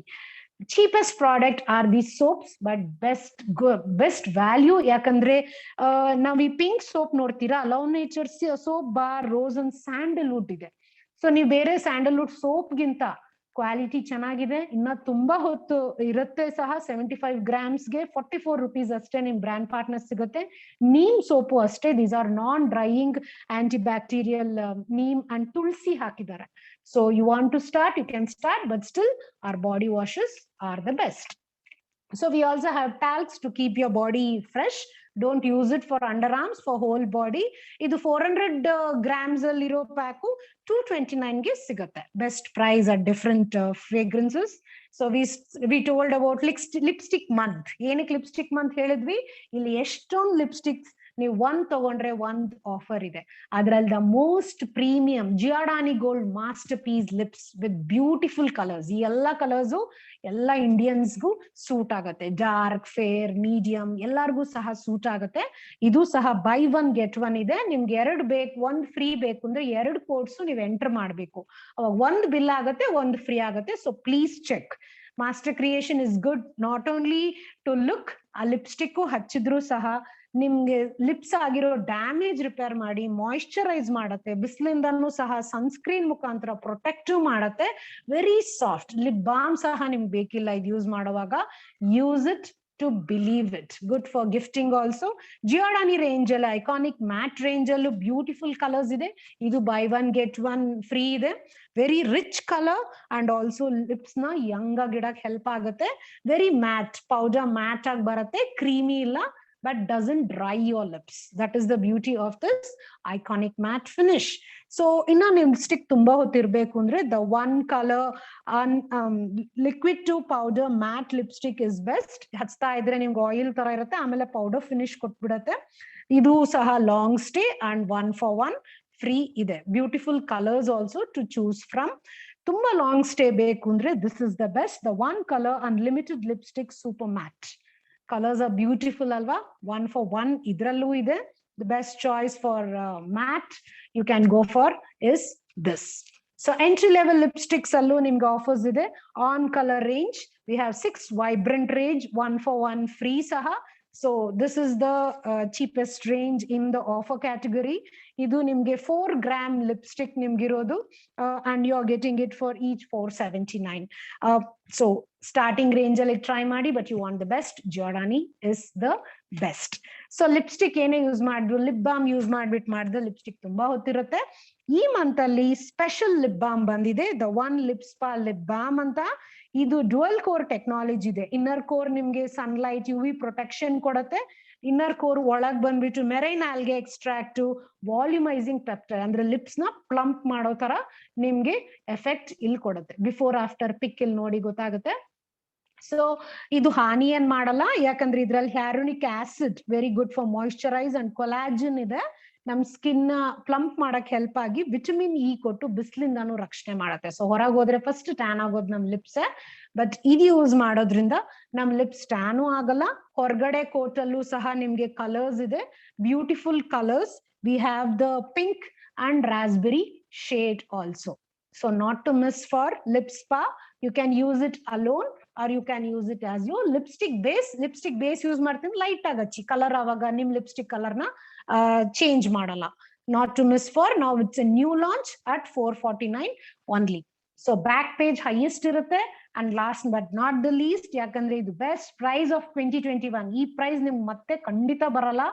cheapest product are these soaps, but best value ಯಾಕಂದ್ರೆ ನಾವ್ ಈ ಪಿಂಕ್ ಸೋಪ್ ನೋಡ್ತೀರಾ, love nature soap bar rows and Sandalwood ಇದೆ. So ನೀವು ಬೇರೆ Sandalwood soap ಗಿಂತ quality ಚೆನ್ನಾಗಿದೆ, ಇನ್ನ ತುಂಬಾ ಹೊತ್ತು ಇರುತ್ತೆ ಸಹ. 75 grams-ಗೆ 44 rupees ಅಷ್ಟೇ ನಿಮ್ ಬ್ರ್ಯಾಂಡ್ ಪಾರ್ಟ್ನರ್ ಸಿಗುತ್ತೆ. ನೀಮ್ ಸೋಪು ಅಷ್ಟೇ, these are non drying anti bacterial neem and tulsi ಹಾಕಿದ್ದಾರೆ. So you want to start, you can start, but still our body washes are the best. So we also have talcs to keep your body fresh. Don't use it for underarms, for whole body. Idu 400 grams alliro pack 229 ಗೆ ಸಿಗುತ್ತೆ. Best price at different fragrances. So we told about lipstick month. ಏನಕ್ಕೆ lipstick month ಹೇಳಿದ್ವಿ, ಇಲ್ಲಿ ಎಷ್ಟೊಂದು lipsticks ನೀವು ಒಂದ್ ತಗೊಂಡ್ರೆ ಒಂದ್ ಆಫರ್ ಇದೆ. ಅದ್ರಲ್ಲಿ the most premium Giordani gold masterpiece lips with beautiful colours. ಈ ಎಲ್ಲಾ ಕಲರ್ಸು ಎಲ್ಲ ಇಂಡಿಯನ್ಸ್ಗೂ ಸೂಟ್ ಆಗುತ್ತೆ, ಡಾರ್ಕ್, ಫೇರ್, ಮೀಡಿಯಂ ಎಲ್ಲರಿಗೂ ಸಹ ಸೂಟ್ ಆಗುತ್ತೆ. ಇದು ಸಹ ಬೈ ಒನ್ ಗೆಟ್ ಒನ್ ಇದೆ. ನಿಮ್ಗೆ 2 ಬೇಕು, 1 ಫ್ರೀ ಬೇಕು ಅಂದ್ರೆ 2 ಕೋಡ್ಸ್ ನೀವು ಎಂಟರ್ ಮಾಡ್ಬೇಕು. ಅವಾಗ 1 ಬಿಲ್ ಆಗುತ್ತೆ, 1 ಫ್ರೀ ಆಗುತ್ತೆ. So please check. Master creation is good not only to look, ಆ ಲಿಪ್ಸ್ಟಿಕ್ ಹಚ್ಚಿದ್ರು ಸಹ ನಿಮ್ಗೆ ಲಿಪ್ಸ್ ಆಗಿರೋ ಡ್ಯಾಮೇಜ್ ರಿಪೇರ್ ಮಾಡಿ ಮಾಯಿಶ್ಚರೈಸ್ ಮಾಡತ್ತೆ, ಬಿಸಿಲಿಂದನೂ ಸಹ ಸನ್ಸ್ಕ್ರೀನ್ ಮುಖಾಂತರ ಪ್ರೊಟೆಕ್ಟಿವ್ ಮಾಡತ್ತೆ. ವೆರಿ ಸಾಫ್ಟ್ ಲಿಪ್ ಬಾಮ್ ಸಹ ನಿಮ್ಗೆ ಬೇಕಿಲ್ಲ ಇದು ಯೂಸ್ ಮಾಡುವಾಗ. Use it to believe it. Good for gifting also. Giordani range ಅಲ್ಲಿ ಐಕಾನಿಕ್ ಮ್ಯಾಟ್ ರೇಂಜ್ ಅಲ್ಲೂ ಬ್ಯೂಟಿಫುಲ್ ಕಲರ್ಸ್ ಇದೆ. ಇದು buy one get one free ಇದೆ. Very rich colour and also lips ನ ಯಂಗ್ ಆಗಿಡಕ್ ಹೆಲ್ಪ್ ಆಗುತ್ತೆ. ವೆರಿ ಮ್ಯಾಟ್, ಪೌಡರ್ ಮ್ಯಾಟ್ ಆಗಿ ಬರುತ್ತೆ, ಕ್ರೀಮಿ ಇಲ್ಲ, but doesn't dry your lips. That is the beauty of this iconic matte finish. So inna lipstick tumba hotirbeku andre the one color liquid to powder matte lipstick is best. ಹಚ್ತಾ ಇದ್ರೆ ನಿಮ್ಗೆ oil ತರ ಇರುತ್ತೆ, ಆಮೇಲೆ powder finish ಕೊಟ್ಬಿಡತ್ತೆ. ಇದು ಸಹ long stay and 1 for 1 free ಇದೆ. Beautiful colours also to choose from. ತುಂಬಾ ಲಾಂಗ್ ಸ್ಟೇ ಬೇಕು ಅಂದ್ರೆ this is the best. The one colour unlimited lipstick super matte. Colors are beautiful alva. 1 for 1 idrallu ide. The best choice for matte you can go for is this. So entry level lipsticks allu nimge offers ide. On color range we have 6 vibrant range, 1 for 1 free saha. So this is the cheapest range in the offer category. Idu nimge 4 gram lipstick nimge irodu and you are getting it for each 479. So starting range ಅಲ್ಲಿ try ಮಾಡಿ, but you want the best, Giordani is the best. So lipstick ಏನೇ use ಮಾಡಿದ್ರು, lip balm use ಮಾಡಿದ್ರೆ lipstick ತುಂಬಾ ಹೊತ್ತಿರುತ್ತೆ. ಈ month ಅಲ್ಲಿ special lip balm ಬಂದಿದೆ, the one lip spa lip balm ಅಂತ. ಇದು ಡುವಲ್ ಕೋರ್ ಟೆಕ್ನಾಲಜಿ ಇದೆ. ಇನ್ನರ್ ಕೋರ್ ನಿಮ್ಗೆ ಸನ್ಲೈಟ್ UV ಪ್ರೊಟೆಕ್ಷನ್ ಕೊಡುತ್ತೆ. ಇನ್ನರ್ ಕೋರ್ ಒಳಗ್ ಬಂದ್ಬಿಟ್ಟು marine algae extract, volumising peptide ಅಂದ್ರೆ ಲಿಪ್ಸ್ ನ ಪ್ಲಂಪ್ ಮಾಡೋ ತರ ನಿಮ್ಗೆ ಎಫೆಕ್ಟ್ ಇಲ್ಲಿ ಕೊಡುತ್ತೆ. ಬಿಫೋರ್ ಆಫ್ಟರ್ ಪಿಕ್ ಇಲ್ಲಿ ನೋಡಿ ಗೊತ್ತಾಗುತ್ತೆ. ಸೊ ಇದು ಹಾನಿ ಏನ್ ಮಾಡಲ್ಲ, ಯಾಕಂದ್ರೆ ಇದ್ರಲ್ಲಿ hyaluronic acid very good for moisturise and collagen ಇದೆ. ನಮ್ ಸ್ಕಿನ್ ಪ್ಲಂಪ್ ಮಾಡಕ್ ಹೆಲ್ಪ್ ಆಗಿ ವಿಟಮಿನ್ ಇ ಕೊಟ್ಟು ಬಿಸಿಲಿಂದಾನು ರಕ್ಷಣೆ ಮಾಡತ್ತೆ. ಸೊ ಹೊರಗೆ ಹೋದ್ರೆ ಫಸ್ಟ್ ಟ್ಯಾನ್ ಆಗೋದು ನಮ್ ಲಿಪ್ಸ್. ಬಟ್ ಇದು ಯೂಸ್ ಮಾಡೋದ್ರಿಂದ ನಮ್ ಲಿಪ್ಸ್ ಟ್ಯಾನು ಆಗಲ್ಲ. ಹೊರಗಡೆ ಕೋಟ್ ಅಲ್ಲೂ ಸಹ ನಿಮ್ಗೆ ಕಲರ್ಸ್ ಇದೆ, beautiful colours. We have the pink and raspberry shade also. So not to miss for lip spa. You can use it alone or you can use it as your lipstick base. Lipstick base use ಮಾಡ್ತೀನಿ, light ಆಗಚ್ಚಿ colour ಆವಾಗ ನಿಮ್ lipstick colour ನ change ಮಾಡಲ್ಲ. Not to miss for. Now it's a new launch at 449 only. So back page highest ಇರುತ್ತೆ. And last but not the least, ಯಾಕಂದ್ರೆ ಇದು best price of 2021. ಈ price ನಿಮ್ಗೆ ಮತ್ತೆ ಖಂಡಿತ ಬರಲ್ಲ.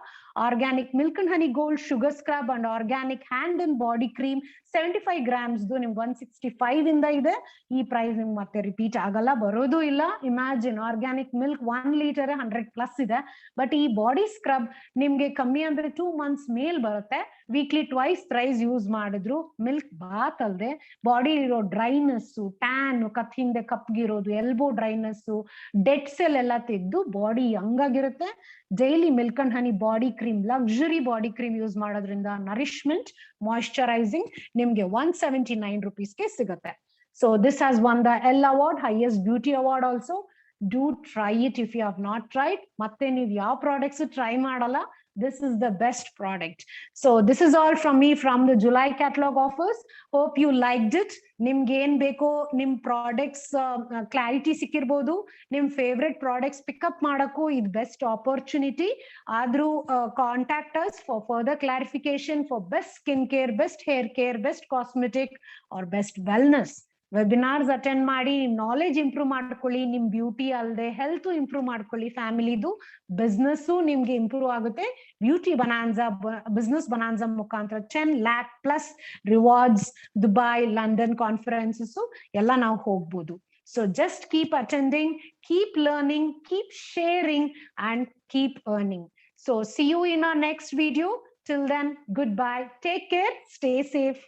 Organic milk and honey gold sugar scrub and organic hand and body cream 75 grams ನಿಮ್ಗೆ 165 ಇಂದ ಇದೆ. ಈ ಪ್ರೈಸ್ ನಿಮ್ಗೆ ಮತ್ತೆ ರಿಪೀಟ್ ಆಗಲ್ಲ, ಬರೋದು ಇಲ್ಲ. ಇಮ್ಯಾಜಿನ್ ಆರ್ಗ್ಯಾನಿಕ್ ಮಿಲ್ಕ್ 1 ಲೀಟರ್ 100+ ಇದೆ. ಬಟ್ ಈ ಬಾಡಿ ಸ್ಕ್ರಬ್ ನಿಮ್ಗೆ ಕಮ್ಮಿ ಅಂದ್ರೆ 2 months ಮೇಲ್ ಬರುತ್ತೆ. ವೀಕ್ಲಿ ಟ್ವೈಸ್ ಥ್ರೈಸ್ ಯೂಸ್ ಮಾಡಿದ್ರು ಮಿಲ್ಕ್ ಬಾತ್ ಅಲ್ದೆ ಬಾಡಿ ಇರೋ ಡ್ರೈನೆಸ್, ಟ್ಯಾನ್, ಕತ್ ಹಿಂದೆ ಕಪ್ಗಿರೋದು, ಎಲ್ಬೋ ಡ್ರೈನೆಸ್, ಡೆಡ್ ಸೆಲ್ ಎಲ್ಲ ತೆಗೆದು ಬಾಡಿ ಹಂಗಾಗಿರುತ್ತೆ. Daily milk and honey body cream, luxury body cream use ಮಾಡೋದ್ರಿಂದ ನರಿಶ್ಮೆಂಟ್, ಮಾಯಿಶ್ಚರೈಸಿಂಗ್ ನಿಮ್ಗೆ 179 rupeesಗೆ ಸಿಗುತ್ತೆ. So this has won the L award, highest beauty award also. Do try it if you have not tried. ಮತ್ತೆ ನೀವು ಯಾವ products try ಮಾಡಲ್ಲ, this is the best product. So this is all from me from the July catalog offers. Hope you liked it. ನಿಮ್ಗೆ ಏನ್ ಬೇಕೋ ನಿಮ್ products clarity ಸಿಕ್ಕಿರ್ಬೋದು. ನಿಮ್ favourite products pickup ಮಾಡಕ್ಕೂ ಇದು ಬೆಸ್ಟ್ ಆಪರ್ಚುನಿಟಿ. ಆದ್ರೂ contact us for further clarification for best skin care, best hair care, best cosmetic or best wellness. Webinars attend ಮಾಡಿ knowledge improve ಮಾಡ್ಕೊಳ್ಳಿ. ನಿಮ್ ಬ್ಯೂಟಿ ಅಲ್ಲದೆ ಹೆಲ್ತ್ ಇಂಪ್ರೂವ್ ಮಾಡ್ಕೊಳ್ಳಿ. ಫ್ಯಾಮಿಲಿದು business ನಿಮ್ಗೆ ಇಂಪ್ರೂವ್ ಆಗುತ್ತೆ. ಬ್ಯೂಟಿ ಬನಾನ್ಸಾ, ಬಿಸ್ನೆಸ್ ಬನಾನ್ಸಾ ಮುಖಾಂತರ 10 lakh+ rewards, Dubai, London conferences ಎಲ್ಲ ನಾವು ಹೋಗ್ಬೋದು. So just keep attending, keep learning, keep sharing and keep earning. So see you in our next video. Till then, goodbye. Take care. Stay safe.